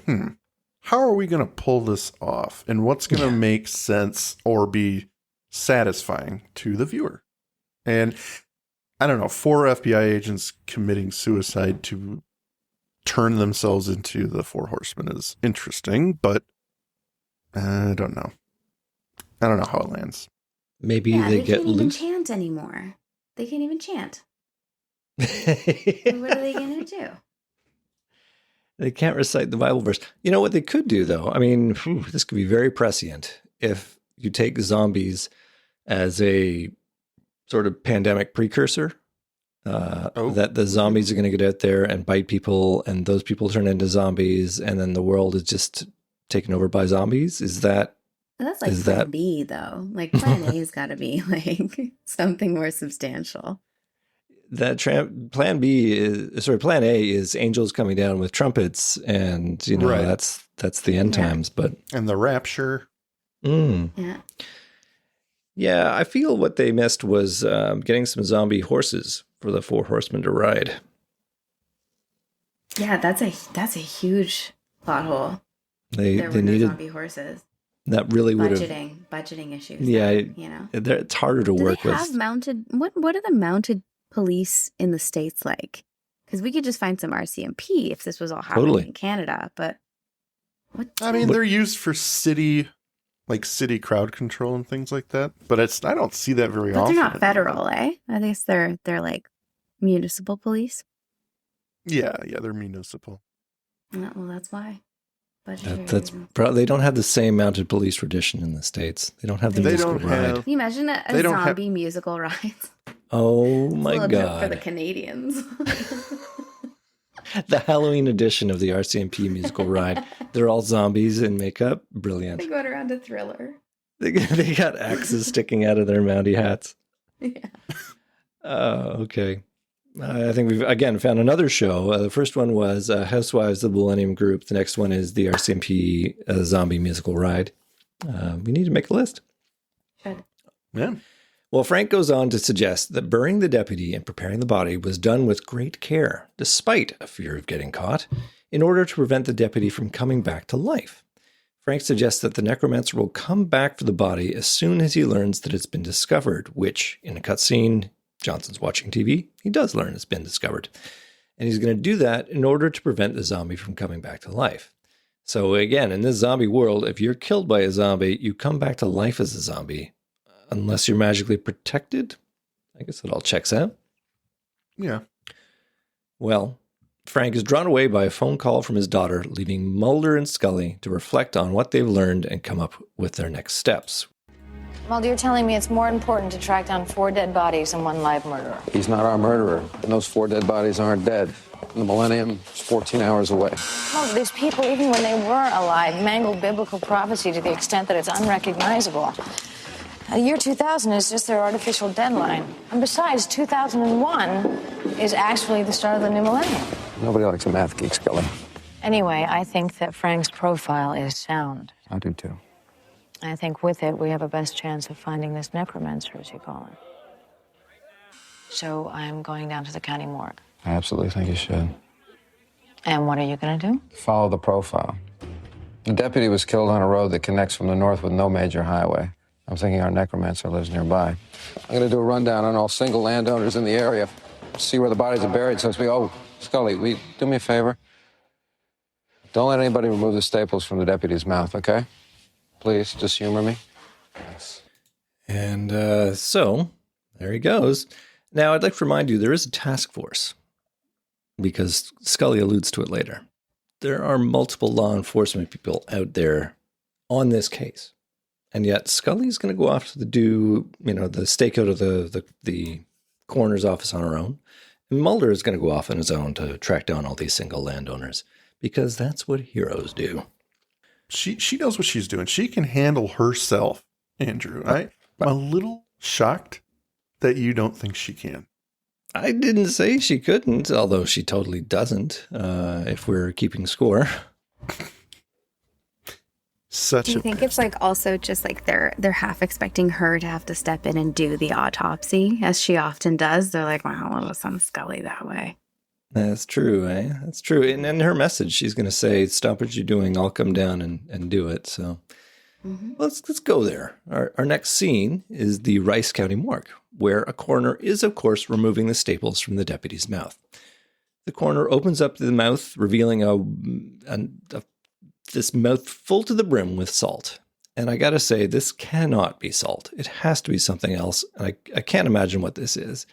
how are we going to pull this off? And what's going to make sense or be satisfying to the viewer? And... I don't know, 4 FBI agents committing suicide to turn themselves into the 4 horsemen is interesting, but I don't know. I don't know how it lands. Maybe they get loose. They can't even chant anymore. They can't even chant. What are they going to do? They can't recite the Bible verse. You know what they could do, though? I mean, this could be very prescient if you take zombies as a sort of pandemic precursor. that the zombies are going to get out there and bite people, and those people turn into zombies, and then the world is just taken over by zombies. Is that? That's like plan B, though. Like plan A's got to be like something more substantial. That plan A is angels coming down with trumpets, and that's the end times. But and the rapture. Yeah. Yeah, I feel what they missed was getting some zombie horses for the Four Horsemen to ride. Yeah, that's a huge plot hole. They no needed zombie horses. That really would have budgeting issues. Yeah, there, it's harder to work with. Have mounted? What are the mounted police in the States like? Because we could just find some RCMP if this was all happening in Canada. But they're used for city crowd control and things like that. But I don't see that very often. They're not federal, eh? I guess they're like municipal police. Yeah, they're municipal. Well, that's why. They don't have the same mounted police tradition in the States. They don't have the musical ride. Can you imagine a zombie musical ride? Oh my God. For the Canadians. The Halloween edition of the RCMP musical ride. They're all zombies in makeup. Brilliant. They go around to Thriller. They got axes sticking out of their Mountie hats. Yeah. Okay. I think we've, again, found another show. The first one was Housewives of the Millenium Group. The next one is the RCMP zombie musical ride. We need to make a list. Should. Yeah. Well, Frank goes on to suggest that burying the deputy and preparing the body was done with great care, despite a fear of getting caught, in order to prevent the deputy from coming back to life. Frank suggests that the necromancer will come back for the body as soon as he learns that it's been discovered, which, in a cutscene, Johnson's watching TV, he does learn it's been discovered. And he's going to do that in order to prevent the zombie from coming back to life. So again, in this zombie world, if you're killed by a zombie, you come back to life as a zombie, unless you're magically protected. I guess it all checks out. Yeah. Well, Frank is drawn away by a phone call from his daughter, leaving Mulder and Scully to reflect on what they've learned and come up with their next steps. Mulder, you're telling me it's more important to track down 4 dead bodies than 1 live murderer. He's not our murderer, and those 4 dead bodies aren't dead. The Millennium is 14 hours away. Mulder, these people, even when they were alive, mangled biblical prophecy to the extent that it's unrecognizable. The year 2000 is just their artificial deadline. And besides, 2001 is actually the start of the new millennium. Nobody likes a math geek, Scully. Anyway, I think that Frank's profile is sound. I do too. I think with it, we have a best chance of finding this necromancer, as you call him. So I'm going down to the county morgue. I absolutely think you should. And what are you going to do? Follow the profile. The deputy was killed on a road that connects from the north with no major highway. I'm thinking our necromancer lives nearby. I'm going to do a rundown on all single landowners in the area, see where the bodies are buried. So Scully, will you do me a favor? Don't let anybody remove the staples from the deputy's mouth, okay? Please, just humor me. Thanks. And so, there he goes. Now, I'd like to remind you, there is a task force, because Scully alludes to it later. There are multiple law enforcement people out there on this case. And yet Scully's going to go off to do, the stakeout of the coroner's office on her own. And Mulder is going to go off on his own to track down all these single landowners, because that's what heroes do. She knows what she's doing. She can handle herself, Andrew. I'm a little shocked that you don't think she can. I didn't say she couldn't, although she totally doesn't, if we're keeping score. Do you think it's also just they're half expecting her to have to step in and do the autopsy, as she often does? They're like, well, we'll send Scully that way. That's true, eh? That's true. And in her message, she's going to say, stop what you're doing. I'll come down and do it. So let's go there. Our next scene is the Rice County morgue, where a coroner is, of course, removing the staples from the deputy's mouth. The coroner opens up the mouth, revealing this mouth full to the brim with salt. And I got to say, this cannot be salt. It has to be something else. And I can't imagine what this is.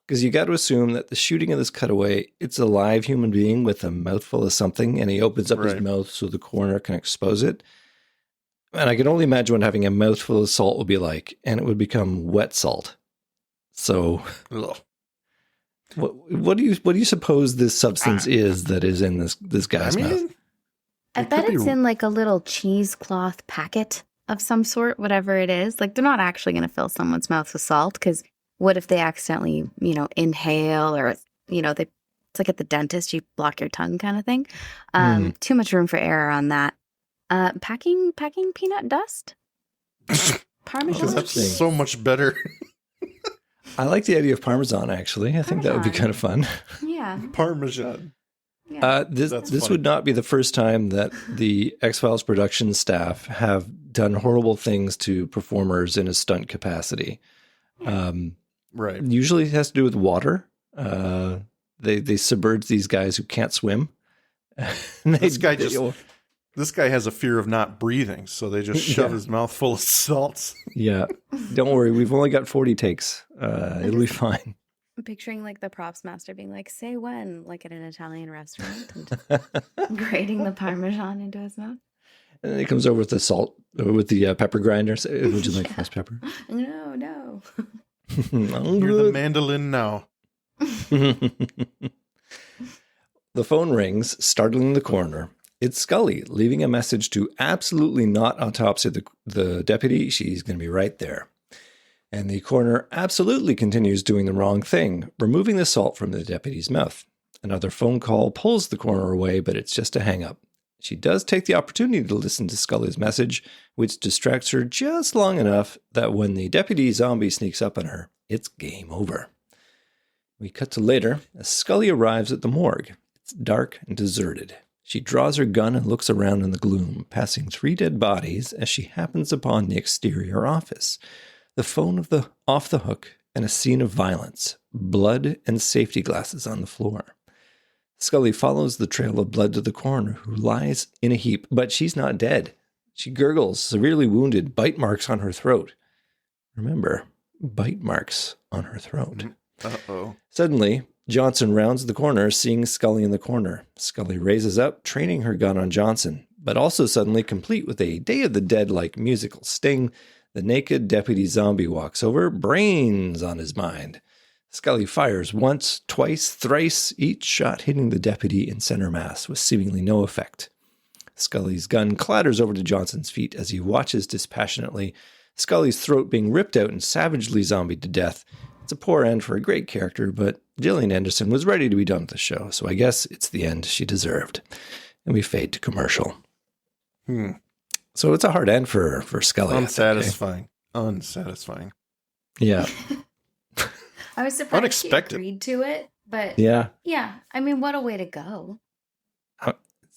Because you got to assume that the shooting of this cutaway, it's a live human being with a mouthful of something, and he opens up his mouth so the coroner can expose it. And I can only imagine what having a mouthful of salt would be like, and it would become wet salt. So, What do you suppose this substance is that is in this guy's mouth? I bet it's in like a little cheesecloth packet of some sort, whatever it is. Like they're not actually going to fill someone's mouth with salt because what if they accidentally, inhale or, it's like at the dentist, you block your tongue kind of thing. Too much room for error on that. Packing peanut dust? Parmesan? That's so much better. I like the idea of Parmesan, actually. I think that would be kind of fun. Yeah. Parmesan. Yeah. This would not be the first time that the X-Files production staff have done horrible things to performers in a stunt capacity. Right. Usually it has to do with water. They submerge these guys who can't swim. This guy has a fear of not breathing, so they just shove his mouth full of salts. Yeah. Don't worry. We've only got 40 takes. It'll be fine. I'm picturing like the props master being like, say when, like at an Italian restaurant, and grating the Parmesan into his mouth. And then he comes over with the salt, with the pepper grinder. Say, would you like less pepper? No. You're the mandolin now. The phone rings, startling the coroner. It's Scully, leaving a message to absolutely not autopsy the deputy. She's going to be right there. And the coroner absolutely continues doing the wrong thing, removing the salt from the deputy's mouth. Another phone call pulls the coroner away, but it's just a hang-up. She does take the opportunity to listen to Scully's message, which distracts her just long enough that when the deputy zombie sneaks up on her, it's game over. We cut to later as Scully arrives at the morgue. It's dark and deserted. She draws her gun and looks around in the gloom, passing 3 dead bodies as she happens upon the exterior office. The phone off the hook, and a scene of violence, blood and safety glasses on the floor. Scully follows the trail of blood to the coroner, who lies in a heap, but she's not dead. She gurgles, severely wounded, bite marks on her throat. Remember, bite marks on her throat. Uh-oh. Suddenly, Johnson rounds the corner, seeing Scully in the corner. Scully raises up, training her gun on Johnson, but also suddenly, complete with a Day of the Dead-like musical sting, the naked deputy zombie walks over, brains on his mind. Scully fires once, twice, thrice, each shot hitting the deputy in center mass with seemingly no effect. Scully's gun clatters over to Johnson's feet as he watches dispassionately, Scully's throat being ripped out and savagely zombied to death. It's a poor end for a great character, but Gillian Anderson was ready to be done with the show, so I guess it's the end she deserved. And we fade to commercial. So it's a hard end for Scully. Unsatisfying. Unsatisfying. Yeah. I was surprised Unexpected. she agreed to it, but Yeah. I mean, what a way to go.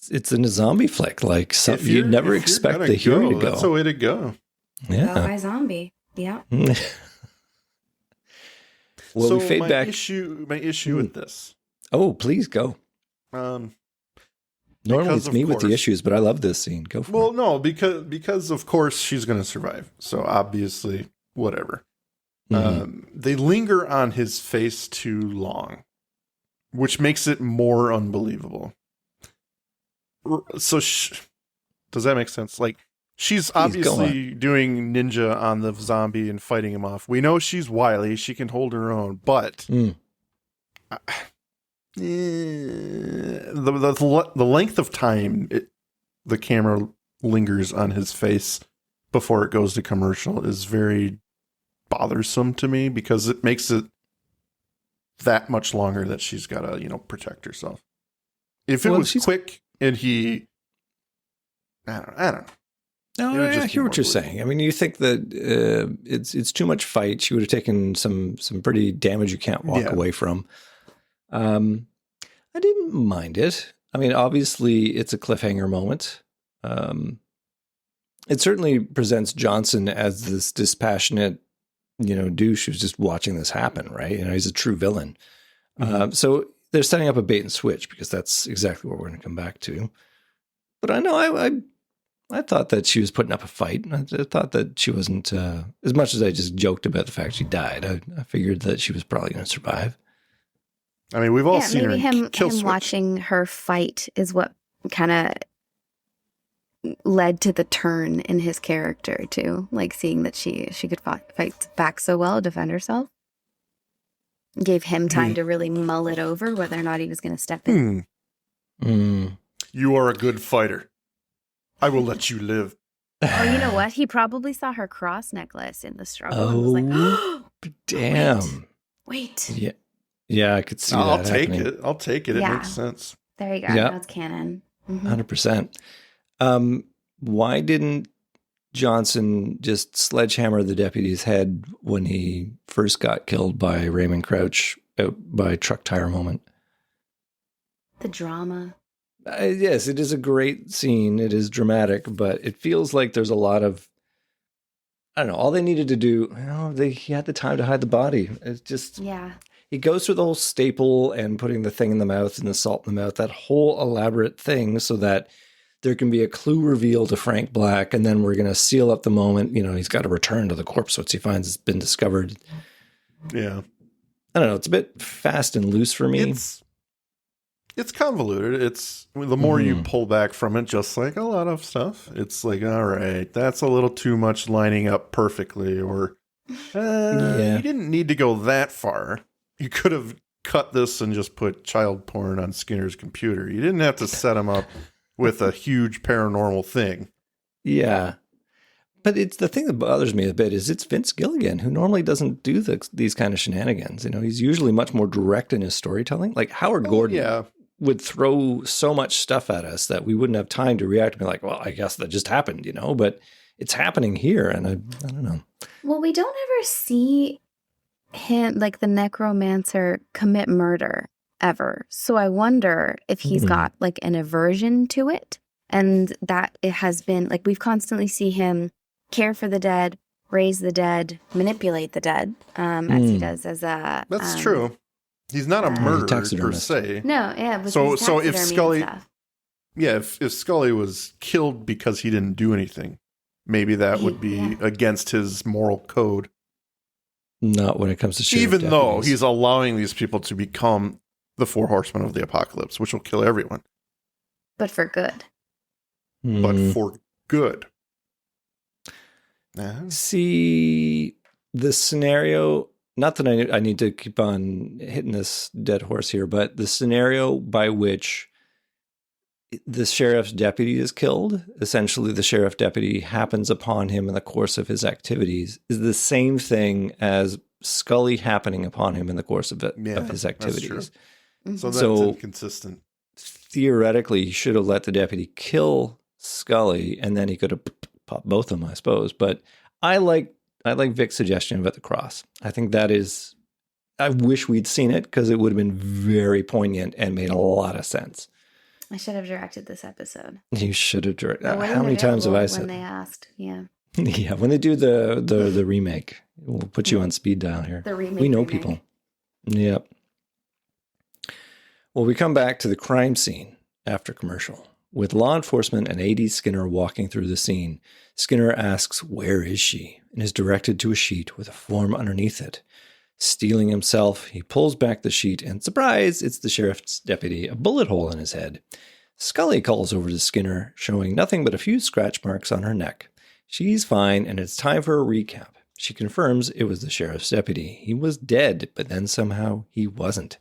It's in a zombie flick. Like, you never expect the hero to go. That's the way to go. Yeah. Go by zombie. Yeah. Well, so we fade back. My issue with this. Oh, please go. Normally it's me with the issues, but I love this scene. Go for it. Well, no, because of course she's going to survive. So obviously, whatever. They linger on his face too long, which makes it more unbelievable. So does that make sense? Like, she's obviously doing ninja on the zombie and fighting him off. We know she's wily. She can hold her own, but the length of time the camera lingers on his face before it goes to commercial is very bothersome to me, because it makes it that much longer that she's got to, protect herself. If it was quick and he, I don't know. No, I hear what you're saying. I mean, you think that it's too much fight. She would have taken some pretty damage you can't walk away from. I didn't mind it. I mean, obviously, it's a cliffhanger moment. It certainly presents Johnson as this dispassionate, douche who's just watching this happen, right? He's a true villain. So they're setting up a bait and switch, because that's exactly what we're going to come back to. But I know I thought that she was putting up a fight. I thought that she wasn't, as much as I just joked about the fact she died, I figured that she was probably going to survive. I mean, we've all seen her him kill switch. Watching her fight is what kind of led to the turn in his character too. Like, seeing that she could fight back so well, defend herself. Gave him time to really mull it over whether or not he was going to step in. You are a good fighter. I will let you live. Oh, you know what? He probably saw her cross necklace in the struggle and was like, Oh, damn. Wait. Yeah, I could see I'll that take happening. it. I'll take it. It Yeah. makes sense. There you go. Yeah. That's canon. 100%. Why didn't Johnson just sledgehammer the deputy's head when he first got killed by Raymond Crouch out by truck tire moment? The drama. Yes, it is a great scene. It is dramatic, but it feels like there's a lot of, I don't know, all they needed to do, he had the time to hide the body. It's just, Yeah. he goes through the whole staple and putting the thing in the mouth and the salt in the mouth, that whole elaborate thing so that there can be a clue reveal to Frank Black, and then we're going to seal up the moment. He's got to return to the corpse once he finds it's been discovered. Yeah. I don't know. It's a bit fast and loose for me. It's convoluted. It's the more you pull back from it, just like a lot of stuff, it's like, all right, that's a little too much lining up perfectly, or you didn't need to go that far. You could have cut this and just put child porn on Skinner's computer. You didn't have to set him up with a huge paranormal thing. Yeah. But it's the thing that bothers me a bit is it's Vince Gilligan, who normally doesn't do these kind of shenanigans. He's usually much more direct in his storytelling. Like Howard Gordon would throw so much stuff at us that we wouldn't have time to react and be like, well, I guess that just happened, but it's happening here. And I don't know. Well, we don't ever see him, like the necromancer, commit murder ever. So I wonder if he's got like an aversion to it, and that it has been like we've constantly see him care for the dead, raise the dead, manipulate the dead, as he does as a. That's true. He's not a murderer per se. No, yeah. So if Scully, if Scully was killed because he didn't do anything, maybe that would be against his moral code. Not when it comes to sheriff even though deputies. he's allowing these people to become the four horsemen of the apocalypse, which will kill everyone. But for good. But for good. See, the scenario, not that I need to keep on hitting this dead horse here, but the scenario by which the sheriff's deputy is killed, essentially the sheriff deputy happens upon him in the course of his activities, is the same thing as Scully happening upon him in the course of his activities. So that's inconsistent. Theoretically, he should have let the deputy kill Scully, and then he could have popped both of them, I suppose. But I like Vic's suggestion about the cross. I think that is, I wish we'd seen it because it would have been very poignant and made a lot of sense. I should have directed this episode. You should have directed. How many times have I said? When they asked, yeah. Yeah, when they do the remake, we'll put you on speed dial here. The remake. We know people. Yep. Well, we come back to the crime scene after commercial with law enforcement and AD Skinner walking through the scene. Skinner asks, "Where is she?" and is directed to a sheet with a form underneath it. Stealing himself, he pulls back the sheet and, surprise, it's the sheriff's deputy, a bullet hole in his head. Scully calls over to Skinner, showing nothing but a few scratch marks on her neck. She's fine, and it's time for a recap. She confirms it was the sheriff's deputy. He was dead, but then somehow he wasn't.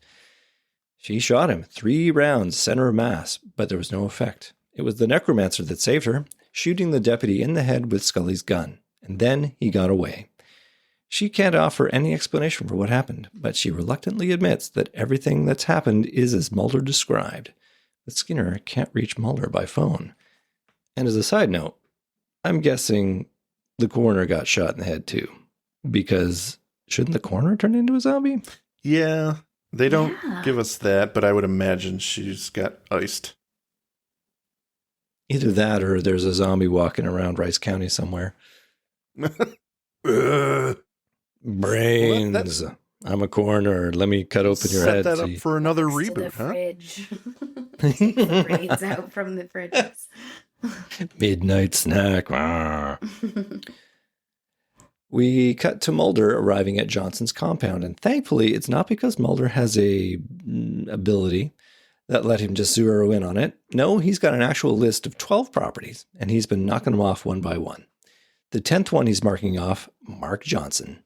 She shot him 3 rounds, center of mass, but there was no effect. It was the necromancer that saved her, shooting the deputy in the head with Scully's gun, and then he got away. She can't offer any explanation for what happened, but she reluctantly admits that everything that's happened is as Mulder described. But Skinner can't reach Mulder by phone. And as a side note, I'm guessing the coroner got shot in the head too, because shouldn't the coroner turn into a zombie? Yeah, they don't give us that, but I would imagine she's got iced. Either that or there's a zombie walking around Rice County somewhere. Brains. Well, I'm a coroner. Let me cut open your head. Set that up for another reboot, huh? Fridge. Take the brains out from the fridges. Midnight snack. We cut to Mulder arriving at Johnson's compound, and thankfully it's not because Mulder has a ability that let him just zero in on it. No, he's got an actual list of 12 properties, and he's been knocking them off one by one. The 10th one he's marking off, Mark Johnson.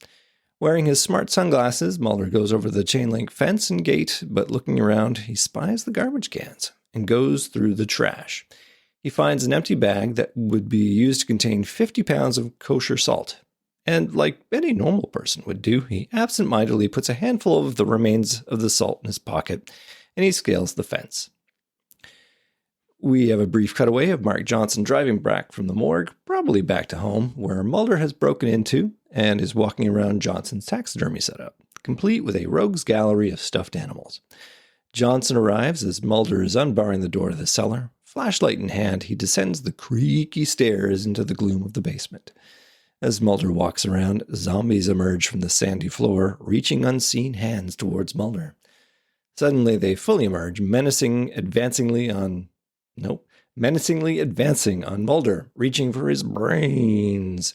Wearing his smart sunglasses, Mulder goes over the chain-link fence and gate, but looking around, he spies the garbage cans and goes through the trash. He finds an empty bag that would be used to contain 50 pounds of kosher salt. And like any normal person would do, he absentmindedly puts a handful of the remains of the salt in his pocket, and he scales the fence. We have a brief cutaway of Mark Johnson driving back from the morgue, probably back to home, where Mulder has broken into and is walking around Johnson's taxidermy setup, complete with a rogues gallery of stuffed animals. Johnson arrives as Mulder is unbarring the door to the cellar. Flashlight in hand, he descends the creaky stairs into the gloom of the basement. As Mulder walks around, zombies emerge from the sandy floor, reaching unseen hands towards Mulder. Suddenly, they fully emerge, menacingly advancing on Mulder, reaching for his brains.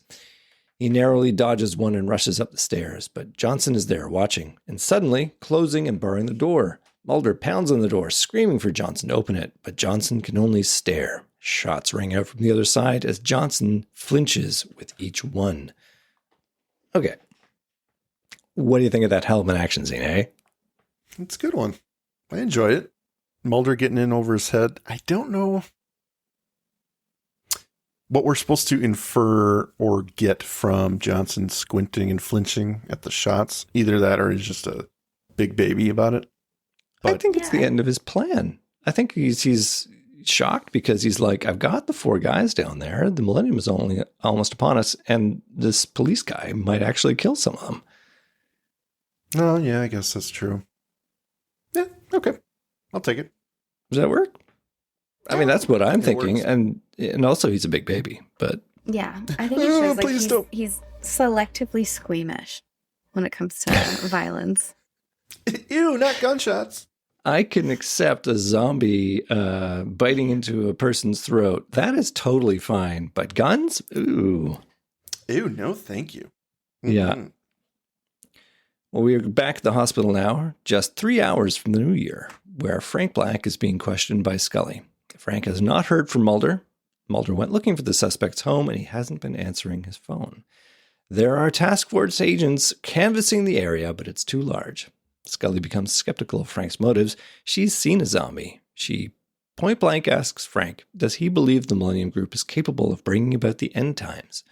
He narrowly dodges one and rushes up the stairs, but Johnson is there watching, and suddenly closing and barring the door. Mulder pounds on the door, screaming for Johnson to open it, but Johnson can only stare. Shots ring out from the other side as Johnson flinches with each one. Okay. What do you think of that hell of an action scene, eh? It's a good one. I enjoy it. Mulder getting in over his head. I don't know what we're supposed to infer or get from Johnson squinting and flinching at the shots. Either that or he's just a big baby about it. But I think it's the end of his plan. I think he's shocked because he's like, I've got the 4 guys down there. The Millennium is only almost upon us, and this police guy might actually kill some of them. Oh, yeah, I guess that's true. Yeah, okay. I'll take it. Does that work? I mean, that's what I'm thinking. Works. And also he's a big baby, but Yeah, I think it shows like Please don't. he's selectively squeamish when it comes to violence. Ew, not gunshots. I can accept a zombie biting into a person's throat. That is totally fine. But guns? Ooh. Ew, no thank you. Yeah. Well, we are back at the hospital now, just 3 hours from the new year, where Frank Black is being questioned by Scully. Frank has not heard from Mulder. Mulder went looking for the suspect's home, and he hasn't been answering his phone. There are task force agents canvassing the area, but it's too large. Scully becomes skeptical of Frank's motives. She's seen a zombie. She point blank asks Frank, does he believe the Millennium Group is capable of bringing about the end times?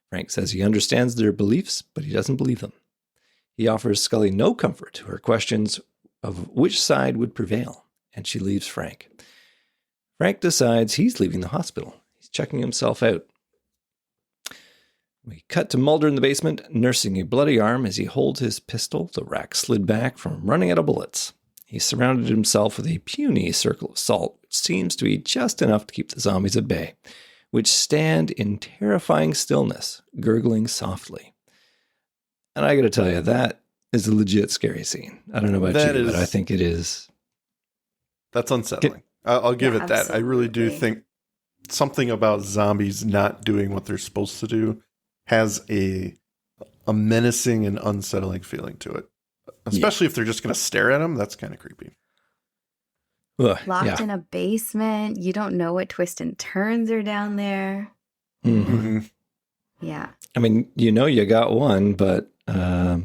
Frank says he understands their beliefs, but he doesn't believe them. He offers Scully no comfort to her questions of which side would prevail, and she leaves Frank. Frank decides he's leaving the hospital. He's checking himself out. We cut to Mulder in the basement, nursing a bloody arm as he holds his pistol. The rack slid back from running out of bullets. He surrounded himself with a puny circle of salt, which seems to be just enough to keep the zombies at bay, which stand in terrifying stillness, gurgling softly. And I got to tell you, that is a legit scary scene. I don't know about you, but I think it is. That's unsettling. I'll give it that. I really do think something about zombies not doing what they're supposed to do has a menacing and unsettling feeling to it. Especially if they're just going to stare at them. That's kind of creepy. Locked in a basement. You don't know what twists and turns are down there. Mm-hmm. Yeah. I mean, you know you got one, but yeah.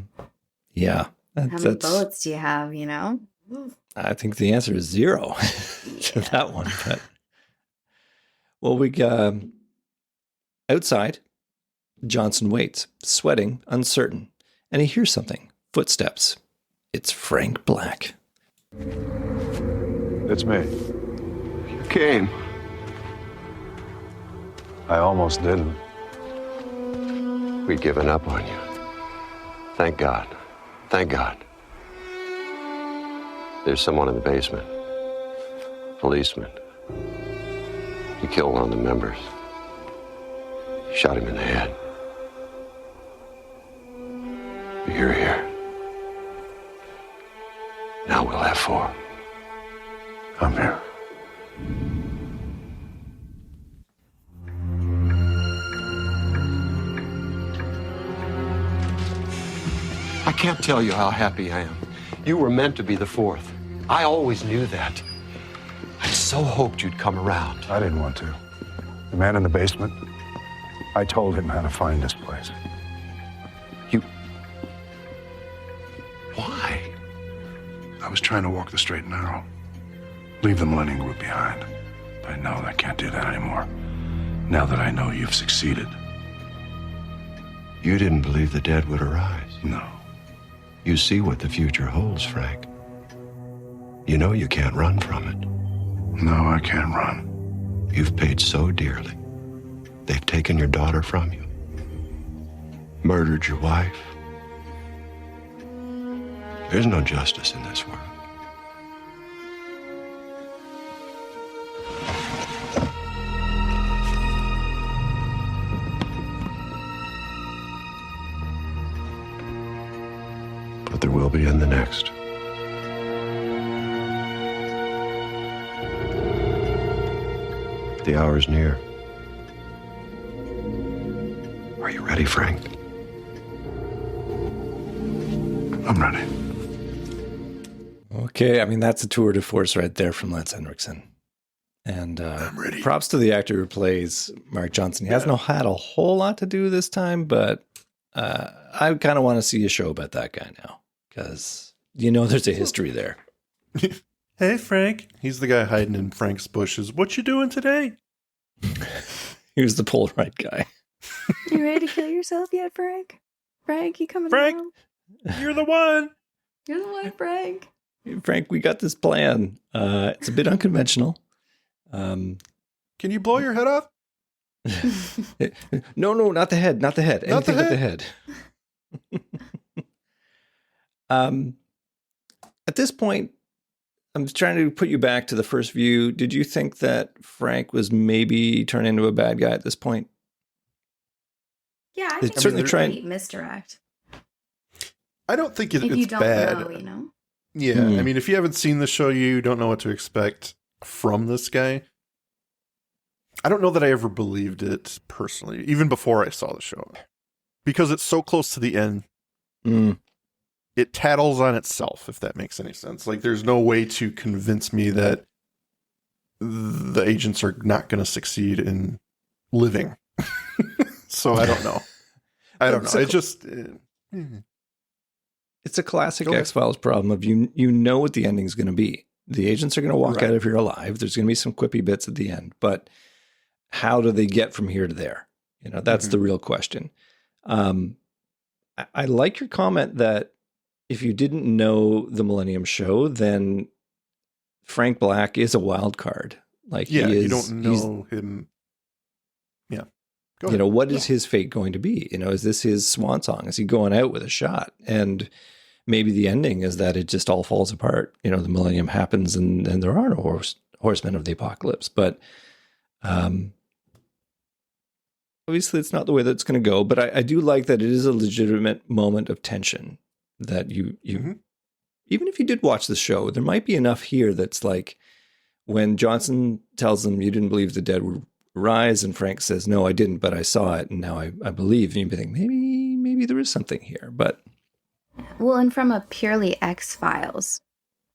How many bullets do you have, you know? I think the answer is 0 to that one. But well, we outside, Johnson waits, sweating, uncertain, and he hears something. Footsteps. It's Frank Black. It's me. You came. I almost didn't. We'd given up on you. Thank God. Thank God. There's someone in the basement. Policeman. He killed one of the members. Shot him in the head. You're here. Now we'll have 4. I'm here. I can't tell you how happy I am. You were meant to be the 4th. I always knew that. I so hoped you'd come around. I didn't want to. The man in the basement, I told him how to find this place. I was trying to walk the straight and narrow. Leave the Millennium Group behind. But no, I can't do that anymore. Now that I know you've succeeded. You didn't believe the dead would arise. No. You see what the future holds, Frank. You know you can't run from it. No, I can't run. You've paid so dearly. They've taken your daughter from you. Murdered your wife. There's no justice in this world. But there will be in the next. The hour's near. Are you ready, Frank? I'm ready. Okay, I mean, that's a tour de force right there from Lance Henriksen. And I'm ready. props to the actor who plays Mark Johnson. He hasn't had a whole lot to do this time, but I kind of want to see a show about that guy now because, there's a history there. Hey, Frank. He's the guy hiding in Frank's bushes. What you doing today? He was the Polaroid guy. You ready to kill yourself yet, Frank? Frank, you coming Frank? around? You're the one. You're the one, Frank. Frank, we got this plan. It's a bit unconventional. Can you blow your head off? No, not the head. Not the head. Not the Anything but the head. At this point, I'm trying to put you back to the first view. Did you think that Frank was maybe turned into a bad guy at this point? Yeah, I It's think certainly it's a trying- complete misdirect. I don't think If you it's don't bad. know, Yeah, I mean, if you haven't seen the show, you don't know what to expect from this guy. I don't know that I ever believed it personally, even before I saw the show. Because it's so close to the end, it tattles on itself, if that makes any sense. Like, there's no way to convince me that the agents are not going to succeed in living. So I don't know. I don't know. It just... It's a classic Go ahead. X-Files problem of you know what the ending's going to be. The agents are going to walk Right. out of here alive. There's going to be some quippy bits at the end, but how do they get from here to there? That's the real question. I like your comment that if you didn't know the Millennium Show, then Frank Black is a wild card. Like, Yeah, he is, you don't know him. Yeah. Go you ahead. know, what is his fate going to be? Is this his swan song? Is he going out with a shot? And maybe the ending is that it just all falls apart. The millennium happens and there are no horsemen of the apocalypse. But obviously it's not the way that it's going to go. But I do like that it is a legitimate moment of tension that you even if you did watch the show, there might be enough here that's like when Johnson tells them you didn't believe the dead would rise, and Frank says, no, I didn't, but I saw it, and now I believe. And you think, maybe there is something here. But Well, and from a purely X-Files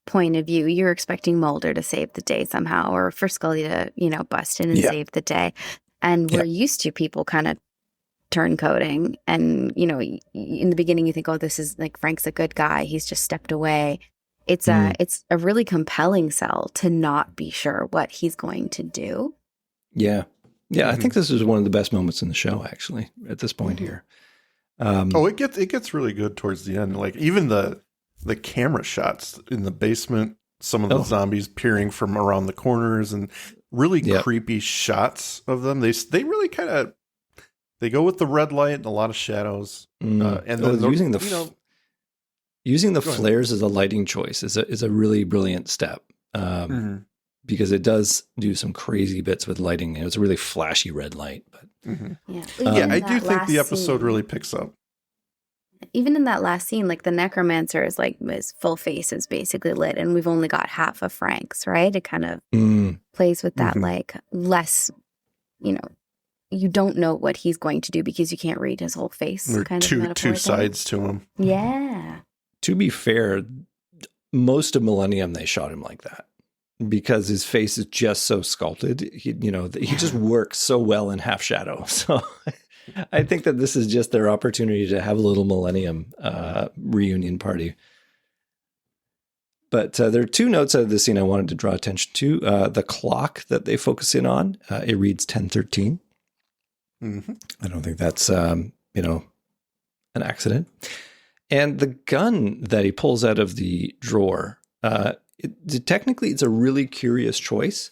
point of view, you're expecting Mulder to save the day somehow, or for Scully to, bust in and save the day. And we're used to people kind of turncoating. And, in the beginning, you think, oh, this is like Frank's a good guy. He's just stepped away. It's a really compelling sell to not be sure what he's going to do. Yeah. I think this is one of the best moments in the show, actually, at this point here. It gets really good towards the end. Like, even the camera shots in the basement, some of the zombies peering from around the corners, and really creepy shots of them. They really kind of they go with the red light and a lot of shadows, and then using the flares as a lighting choice is a really brilliant step. Because it does do some crazy bits with lighting. It's a really flashy red light. But I do think the episode really picks up. Even in that last scene, like the necromancer is like his full face is basically lit, and we've only got half of Frank's, right? It kind of plays with that like less, you don't know what he's going to do because you can't read his whole face. There are kind of two metaphor sides to him. Yeah. To be fair, most of Millennium, they shot him like that. Because his face is just so sculpted, he just works so well in half shadow. So I think that this is just their opportunity to have a little Millennium reunion party. But there are two notes out of this scene I wanted to draw attention to. The clock that they focus in on, it reads 10:13. Mm-hmm. I don't think that's, an accident. And the gun that he pulls out of the drawer, technically it's a really curious choice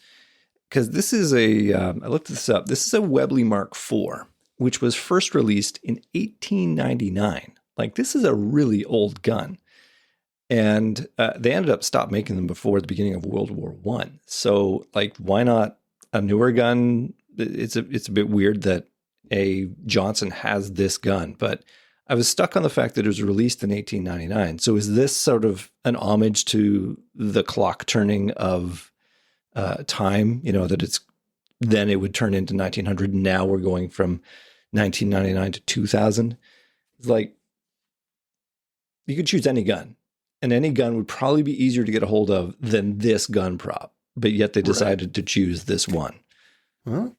because this is I looked this up. This is a Webley Mark IV, which was first released in 1899. Like, this is a really old gun. And they ended up stopped making them before the beginning of World War I. So, like, why not a newer gun? It's a bit weird that Johnson has this gun, but I was stuck on the fact that it was released in 1899. So is this sort of an homage to the clock turning of time? That then it would turn into 1900. Now we're going from 1999 to 2000. It's like, you could choose any gun. And any gun would probably be easier to get a hold of than this gun prop. But yet they decided to choose this one. Well,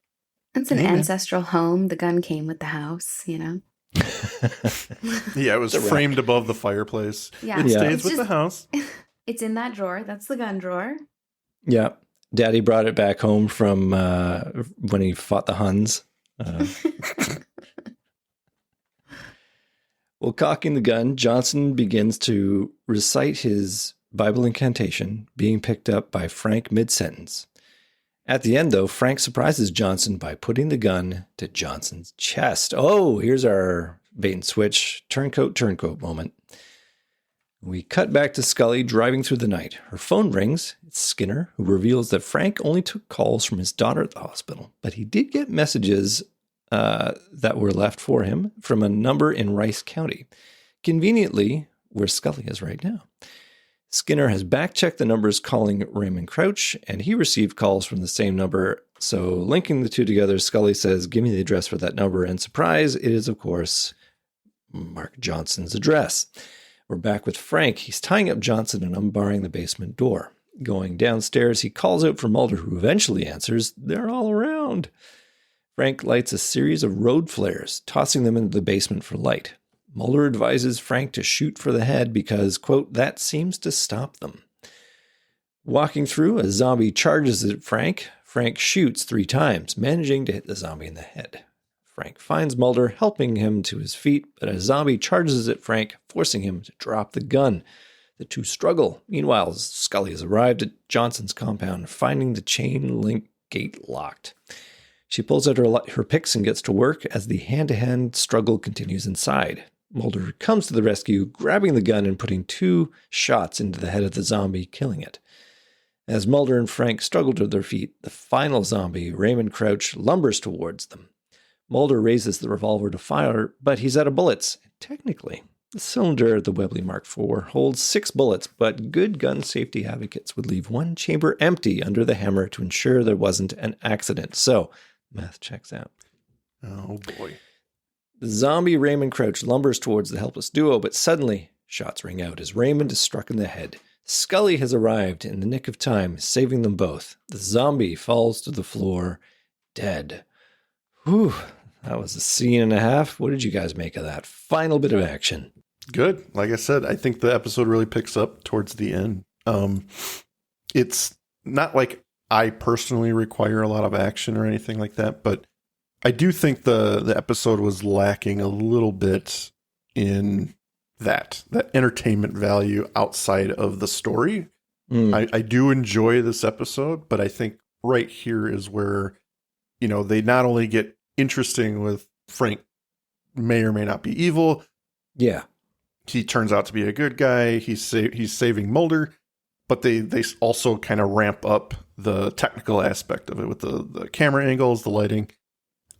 it's an ancestral home. The gun came with the house, Yeah, it was framed above the fireplace. Yeah. It stays with the house. It's in that drawer. That's the gun drawer. Yeah. Daddy brought it back home from when he fought the Huns. While cocking the gun, Johnson begins to recite his Bible incantation, being picked up by Frank mid-sentence. At the end, though, Frank surprises Johnson by putting the gun to Johnson's chest. Oh, here's our bait and switch, turncoat moment. We cut back to Scully driving through the night. Her phone rings. It's Skinner, who reveals that Frank only took calls from his daughter at the hospital, but he did get messages that were left for him from a number in Rice County, conveniently where Scully is right now. Skinner has back-checked the numbers calling Raymond Crouch, and he received calls from the same number. So linking the two together, Scully says, "Give me the address for that number." And surprise, it is, of course, Mark Johnson's address. We're back with Frank. He's tying up Johnson and unbarring the basement door. Going downstairs, he calls out for Mulder, who eventually answers, "They're all around." Frank lights a series of road flares, tossing them into the basement for light. Mulder advises Frank to shoot for the head because, quote, "that seems to stop them." Walking through, a zombie charges at Frank. Frank shoots 3 times, managing to hit the zombie in the head. Frank finds Mulder, helping him to his feet, but a zombie charges at Frank, forcing him to drop the gun. The two struggle. Meanwhile, Scully has arrived at Johnson's compound, finding the chain link gate locked. She pulls out her picks and gets to work as the hand-to-hand struggle continues inside. Mulder comes to the rescue, grabbing the gun and putting 2 shots into the head of the zombie, killing it. As Mulder and Frank struggle to their feet, the final zombie, Raymond Crouch, lumbers towards them. Mulder raises the revolver to fire, but he's out of bullets. Technically, the cylinder of the Webley Mark IV holds 6 bullets, but good gun safety advocates would leave 1 chamber empty under the hammer to ensure there wasn't an accident. So, math checks out. Oh, boy. The zombie Raymond Crouch lumbers towards the helpless duo, but suddenly shots ring out as Raymond is struck in the head. Scully has arrived in the nick of time, saving them both. The zombie falls to the floor, dead. Whew, that was a scene and a half. What did you guys make of that final bit of action? Good. Like I said, I think the episode really picks up towards the end. It's not like I personally require a lot of action or anything like that, but I do think the episode was lacking a little bit in that entertainment value outside of the story. I do enjoy this episode, but I think right here is where, they not only get interesting with Frank may or may not be evil. Yeah. He turns out to be a good guy. He's saving Mulder, but they also kind of ramp up the technical aspect of it with the camera angles, the lighting.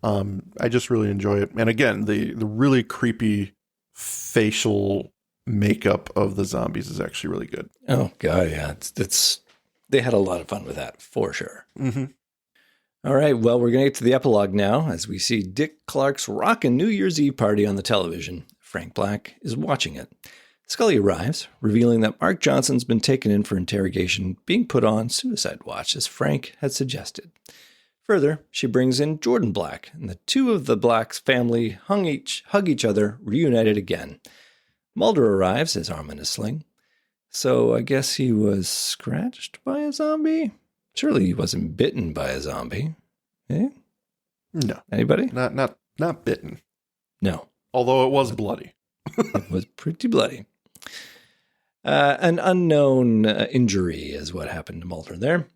I just really enjoy it. And again, the really creepy facial makeup of the zombies is actually really good. Oh God, yeah. It's they had a lot of fun with that for sure. Mm-hmm. All right, well, we're going to get to the epilogue now as we see Dick Clark's rockin' New Year's Eve party on the television. Frank Black is watching it. Scully arrives, revealing that Mark Johnson's been taken in for interrogation, being put on suicide watch as Frank had suggested. Further, she brings in Jordan Black, and the two of the Black's family hug each other, reunited again. Mulder arrives, his arm in a sling. So I guess he was scratched by a zombie? Surely he wasn't bitten by a zombie. Eh? No, Anybody? not bitten. No. Although it was bloody. It was pretty bloody. An unknown injury is what happened to Mulder there.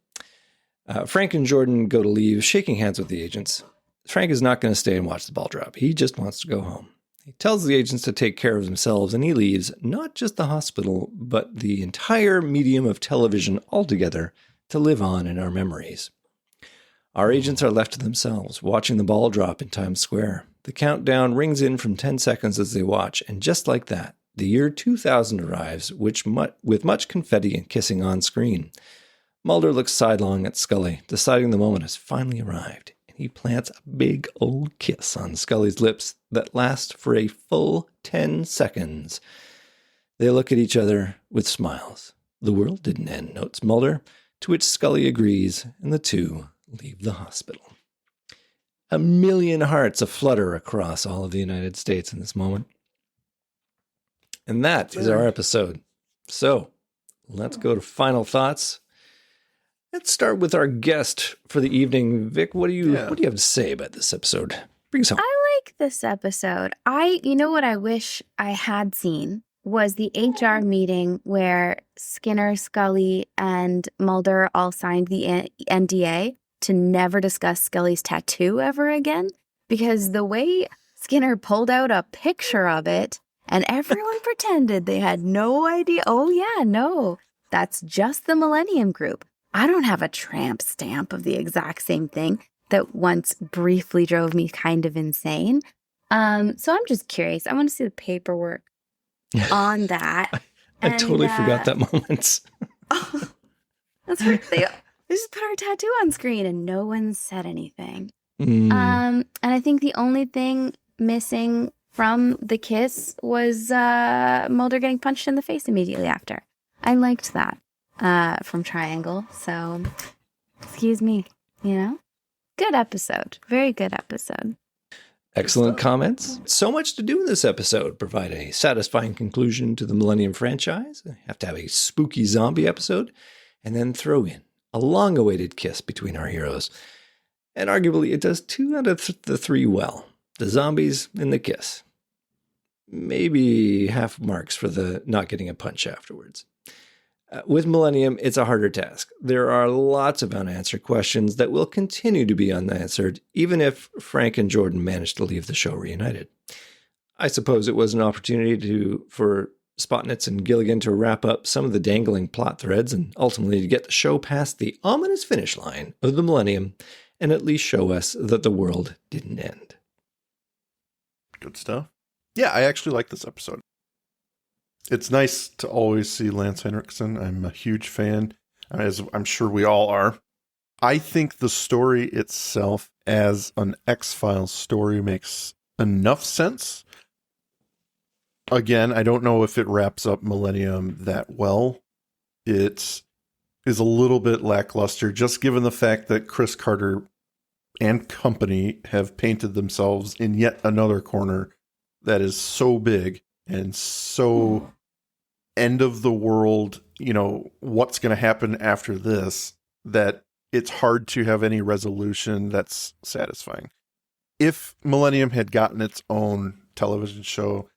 Frank and Jordan go to leave, shaking hands with the agents. Frank is not going to stay and watch the ball drop. He just wants to go home. He tells the agents to take care of themselves, and he leaves not just the hospital, but the entire medium of television altogether to live on in our memories. Our agents are left to themselves, watching the ball drop in Times Square. The countdown rings in from 10 seconds as they watch, and just like that, the year 2000 arrives, with much confetti and kissing on screen. Mulder looks sidelong at Scully, deciding the moment has finally arrived. He plants a big old kiss on Scully's lips that lasts for a full 10 seconds. They look at each other with smiles. The world didn't end, notes Mulder, to which Scully agrees, and the two leave the hospital. 1 million hearts aflutter across all of the United States in this moment. And that is our episode. So, let's go to final thoughts. Let's start with our guest for the evening. Vic, what do you have to say about this episode? Bring us home. I like this episode. You know what I wish I had seen was the HR meeting where Skinner, Scully, and Mulder all signed the NDA to never discuss Scully's tattoo ever again. Because the way Skinner pulled out a picture of it and everyone pretended they had no idea. Oh yeah, no, that's just the Millenium Group. I don't have a tramp stamp of the exact same thing that once briefly drove me kind of insane. So I'm just curious. I want to see the paperwork on that. I totally forgot that moment. That's right. They just put our tattoo on screen and no one said anything. And I think the only thing missing from the kiss was Mulder getting punched in the face immediately after. I liked that. From Triangle. So, excuse me, good episode. Very good episode. Excellent comments. So much to do in this episode. Provide a satisfying conclusion to the Millennium franchise. Have to have a spooky zombie episode. And then throw in a long-awaited kiss between our heroes. And arguably, it does 2 out of the 3 well. The zombies and the kiss. Maybe half marks for the not getting a punch afterwards. With Millennium, it's a harder task. There are lots of unanswered questions that will continue to be unanswered, even if Frank and Jordan manage to leave the show reunited. I suppose it was an opportunity for Spotnitz and Gilligan to wrap up some of the dangling plot threads and ultimately to get the show past the ominous finish line of the Millennium and at least show us that the world didn't end. Good stuff. Yeah, I actually like this episode. It's nice to always see Lance Henriksen. I'm a huge fan, as I'm sure we all are. I think the story itself as an X-Files story makes enough sense. Again, I don't know if it wraps up Millennium that well. It is a little bit lackluster, just given the fact that Chris Carter and company have painted themselves in yet another corner that is so big and so end of the world, what's going to happen after this, that it's hard to have any resolution that's satisfying. If Millennium had gotten its own television show,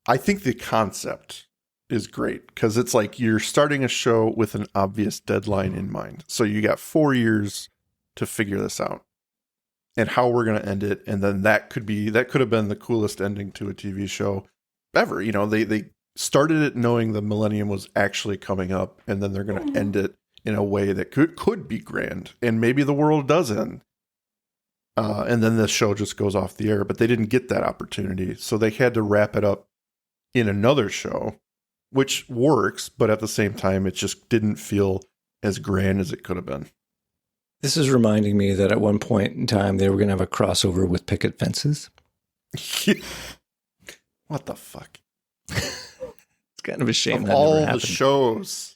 I think the concept is great because it's like you're starting a show with an obvious deadline in mind. So you got 4 years to figure this out and how we're going to end it. And then that could have been the coolest ending to a TV show ever. They started it knowing the Millennium was actually coming up, and then they're going to end it in a way that could be grand, and maybe the world does end. And then the show just goes off the air, but they didn't get that opportunity. So they had to wrap it up in another show, which works, but at the same time, it just didn't feel as grand as it could have been. This is reminding me that at one point in time, they were going to have a crossover with picket fences. What the fuck? It's kind of a shame of that all never happened. The shows.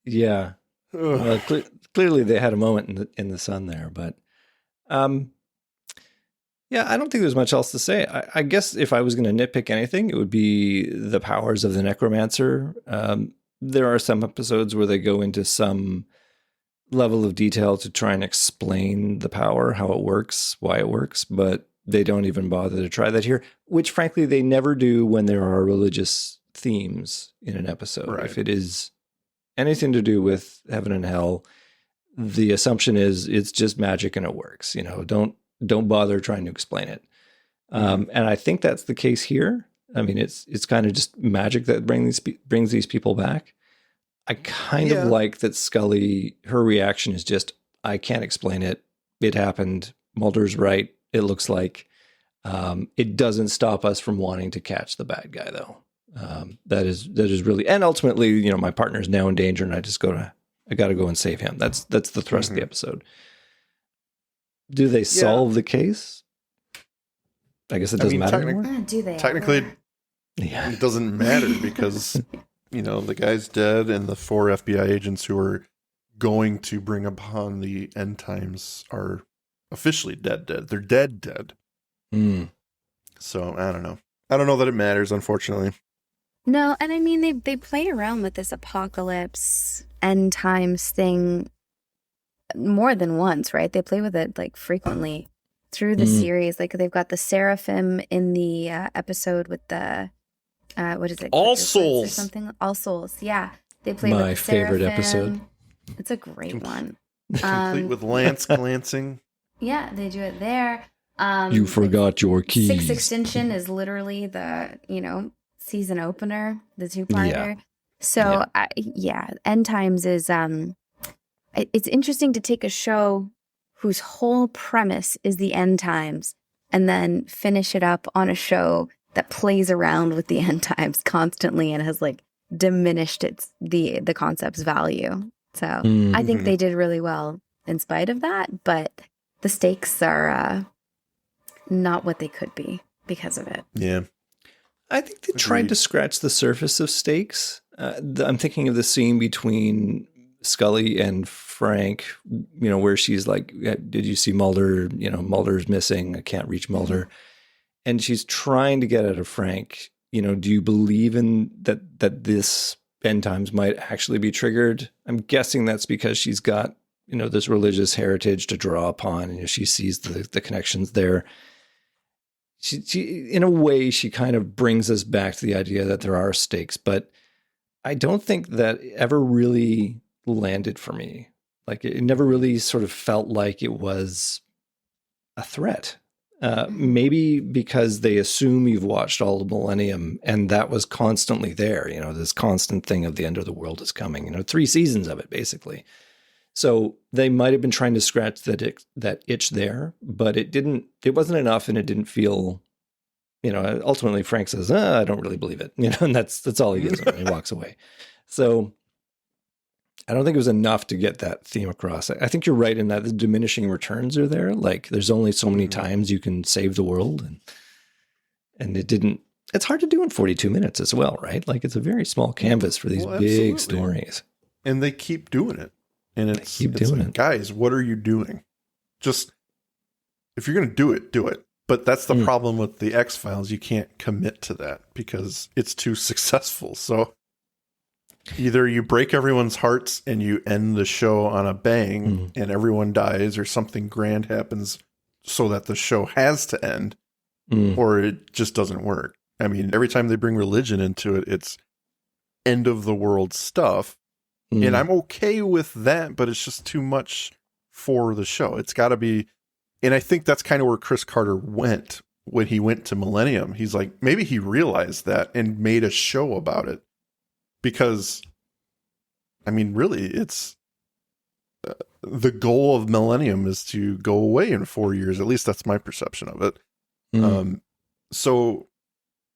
Yeah. Clearly they had a moment in the sun there, but Yeah, I don't think there's much else to say. I guess if I was going to nitpick anything, it would be the powers of the necromancer. There are some episodes where they go into some level of detail to try and explain the power, how it works, why it works, but they don't even bother to try that here, which frankly they never do when there are religious themes in an episode. Right. If it is anything to do with heaven and hell, the assumption is it's just magic and it works. You know, don't bother trying to explain it. And I think that's the case here. I mean, it's kind of just magic that brings these people back. I kind of like that Scully, her reaction is just, I can't explain it. It happened. Mulder's right. It looks like it doesn't stop us from wanting to catch the bad guy, though. That is really, and ultimately, you know, my partner's now in danger, and I got to go and save him. That's the thrust of the episode. Do they solve the case? I guess it doesn't matter anymore. Do they? Technically, Yeah, it doesn't matter because, you know, the guy's dead and the 4 FBI agents who are going to bring upon the end times are officially dead. They're dead. So I don't know. I don't know that it matters, unfortunately. No, and I mean they play around with this apocalypse end times thing more than once, right? They play with it like frequently through the series. Like they've got the seraphim in the episode with the what is it? All Quadruplets Souls or something. All Souls. Yeah, they play My with the favorite seraphim. episode. It's a great one. Complete with Lance glancing. Yeah, they do it there. You forgot your keys. Sixth Extinction is literally the, you know, season opener, the 2-parter. So End Times is it's interesting to take a show whose whole premise is the end times and then finish it up on a show that plays around with the end times constantly and has like diminished the concept's value. So I think they did really well in spite of that, but the stakes are not what they could be because of it. Yeah. I think they tried to scratch the surface of stakes. I'm thinking of the scene between Scully and Frank, you know, where she's like, did you see Mulder? You know, Mulder's missing. I can't reach Mulder. And she's trying to get out of Frank, you know, do you believe in that this end times might actually be triggered? I'm guessing that's because she's got, you know, this religious heritage to draw upon, and you know, she sees the connections there. She, in a way, she kind of brings us back to the idea that there are stakes, but I don't think that ever really landed for me. Like it never really sort of felt like it was a threat. Maybe because they assume you've watched all of Millennium, and that was constantly there. You know, this constant thing of the end of the world is coming. You know, 3 seasons of it basically. So they might have been trying to scratch that itch there, but it wasn't enough, and it didn't feel, you know, ultimately Frank says, I don't really believe it, you know, and that's all he gives him, and he walks away. So I don't think it was enough to get that theme across. I think you're right in that the diminishing returns are there. Like there's only so many times you can save the world, and it's hard to do in 42 minutes as well, right? Like it's a very small canvas for these big stories. And they keep doing it. And it's like, guys, what are you doing? Just, if you're going to do it. But that's the problem with the X-Files. You can't commit to that because it's too successful. So either you break everyone's hearts and you end the show on a bang and everyone dies, or something grand happens so that the show has to end, or it just doesn't work. I mean, every time they bring religion into it, it's end of the world stuff. And I'm okay with that, but it's just too much for the show. It's got to be, and I think that's kind of where Chris Carter went when he went to Millennium. He's like, maybe he realized that and made a show about it. Because, I mean, really, it's the goal of Millennium is to go away in 4 years. At least that's my perception of it. So,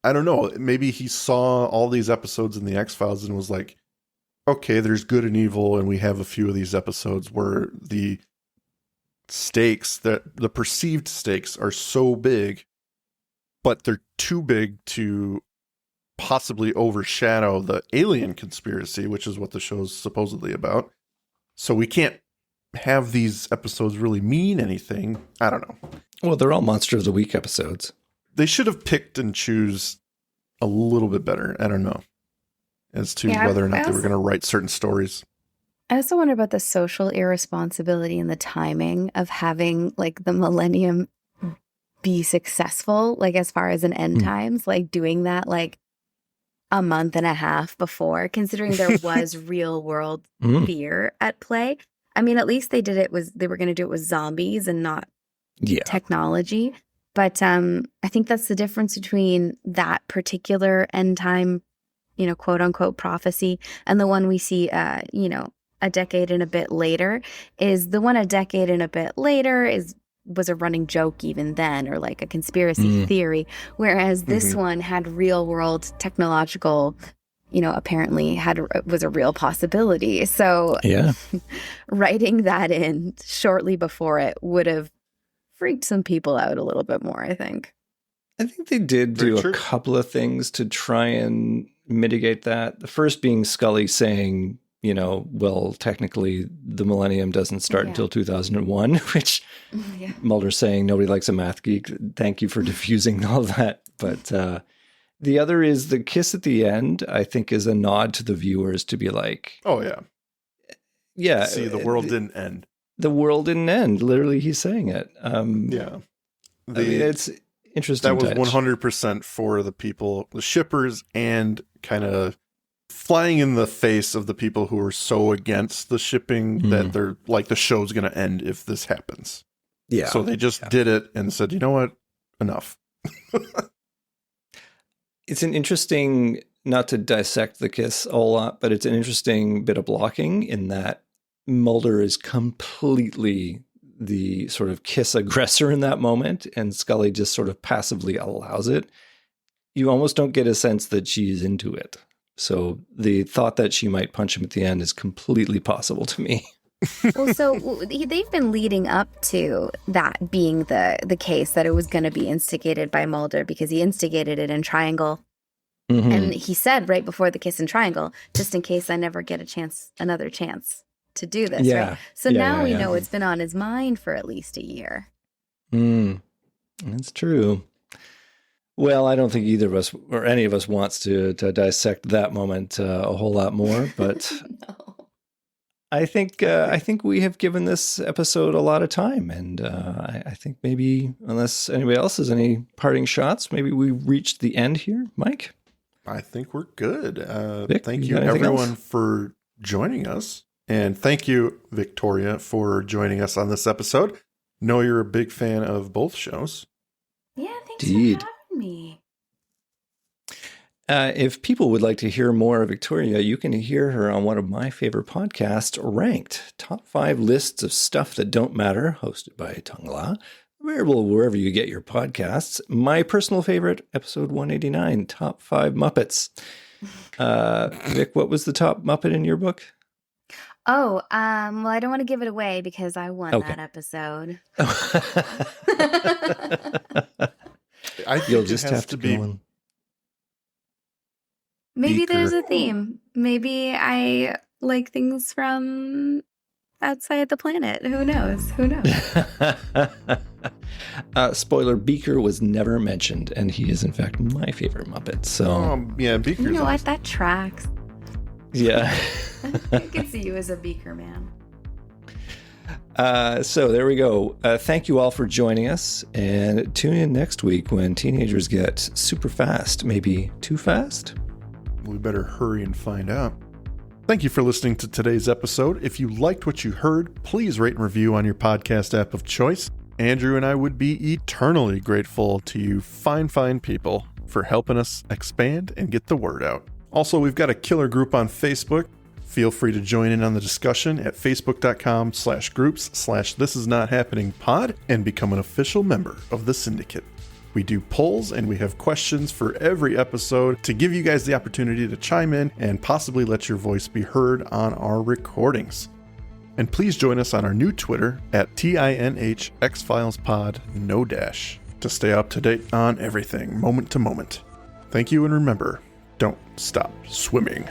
I don't know. Maybe he saw all these episodes in the X-Files and was like, okay, there's good and evil, and we have a few of these episodes where the stakes, the perceived stakes are so big, but they're too big to possibly overshadow the alien conspiracy, which is what the show's supposedly about. So we can't have these episodes really mean anything. I don't know. Well, they're all Monster of the Week episodes. They should have picked and choose a little bit better. I don't know. As to whether or not they were going to write certain stories. I also wonder about the social irresponsibility and the timing of having like the Millennium be successful, like as far as an end times, like doing that like a month and a half before, considering there was real world fear at play. I mean, at least they were going to do it with zombies and not technology. But I think that's the difference between that particular end time, quote unquote prophecy and the one we see, a decade and a bit later. Is the one a decade and a bit later was a running joke even then, or like a conspiracy theory, whereas this one had real world technological, apparently was a real possibility. So writing that in shortly before it would have freaked some people out a little bit more, I think. I think they did do a couple of things to try and mitigate that. The first being Scully saying, well, technically the Millennium doesn't start until 2001, which Mulder's saying nobody likes a math geek. Thank you for diffusing all that. But the other is the kiss at the end, I think, is a nod to the viewers to be like, oh, yeah. Yeah. See, the world didn't end. The world didn't end. Literally, he's saying it. It's interesting. That was 100% for the people, the shippers, and kind of flying in the face of the people who are so against the shipping that they're like, the show's going to end if this happens. Yeah. So they just did it and said, you know what? Enough. It's an interesting, not to dissect the kiss a whole lot, but it's an interesting bit of blocking in that Mulder is completely the sort of kiss aggressor in that moment, and Scully just sort of passively allows it. You almost don't get a sense that she's into it. So the thought that she might punch him at the end is completely possible to me. Well, so they've been leading up to that being the case, that it was going to be instigated by Mulder because he instigated it in Triangle. And he said right before the kiss in Triangle, just in case I never get another chance to do this, right? So now we know it's been on his mind for at least a year. That's true. Well, I don't think either of us or any of us wants to dissect that moment a whole lot more, but No. I think we have given this episode a lot of time, and I think maybe, unless anybody else has any parting shots, maybe we reached the end here, Mike. I think we're good. Vic, thank you everyone for joining us, and thank you, Victoria, for joining us on this episode. Know you're a big fan of both shows. Yeah, thanks for having me. If people would like to hear more of Victoria, you can hear her on one of my favorite podcasts, Ranked, Top 5 Lists of Stuff That Don't Matter, hosted by Tongla, available wherever you get your podcasts. My personal favorite, episode 189, Top 5 Muppets. Vic, what was the top Muppet in your book? Oh, well, I don't want to give it away because I won that episode. I think you'll just have to go on. Maybe there's a theme. Maybe I like things from outside the planet. Who knows? Spoiler, Beaker was never mentioned, and he is, in fact, my favorite Muppet. So, yeah, Beaker's You know awesome. what? That tracks. Yeah. I can see you as a Beaker man. So there we go. Thank you all for joining us, and tune in next week when teenagers get super fast, maybe too fast. We better hurry and find out. Thank you for listening to today's episode. If you liked what you heard, please rate and review on your podcast app of choice. Andrew and I would be eternally grateful to you fine people for helping us expand and get the word out. Also, we've got a killer group on Facebook. Feel free to join in on the discussion at facebook.com/groups/thisisnothappeningpod and become an official member of the syndicate. We do polls and we have questions for every episode to give you guys the opportunity to chime in and possibly let your voice be heard on our recordings. And please join us on our new Twitter at tinhxfilespod, no dash, to stay up to date on everything, moment to moment. Thank you, and remember, don't stop swimming.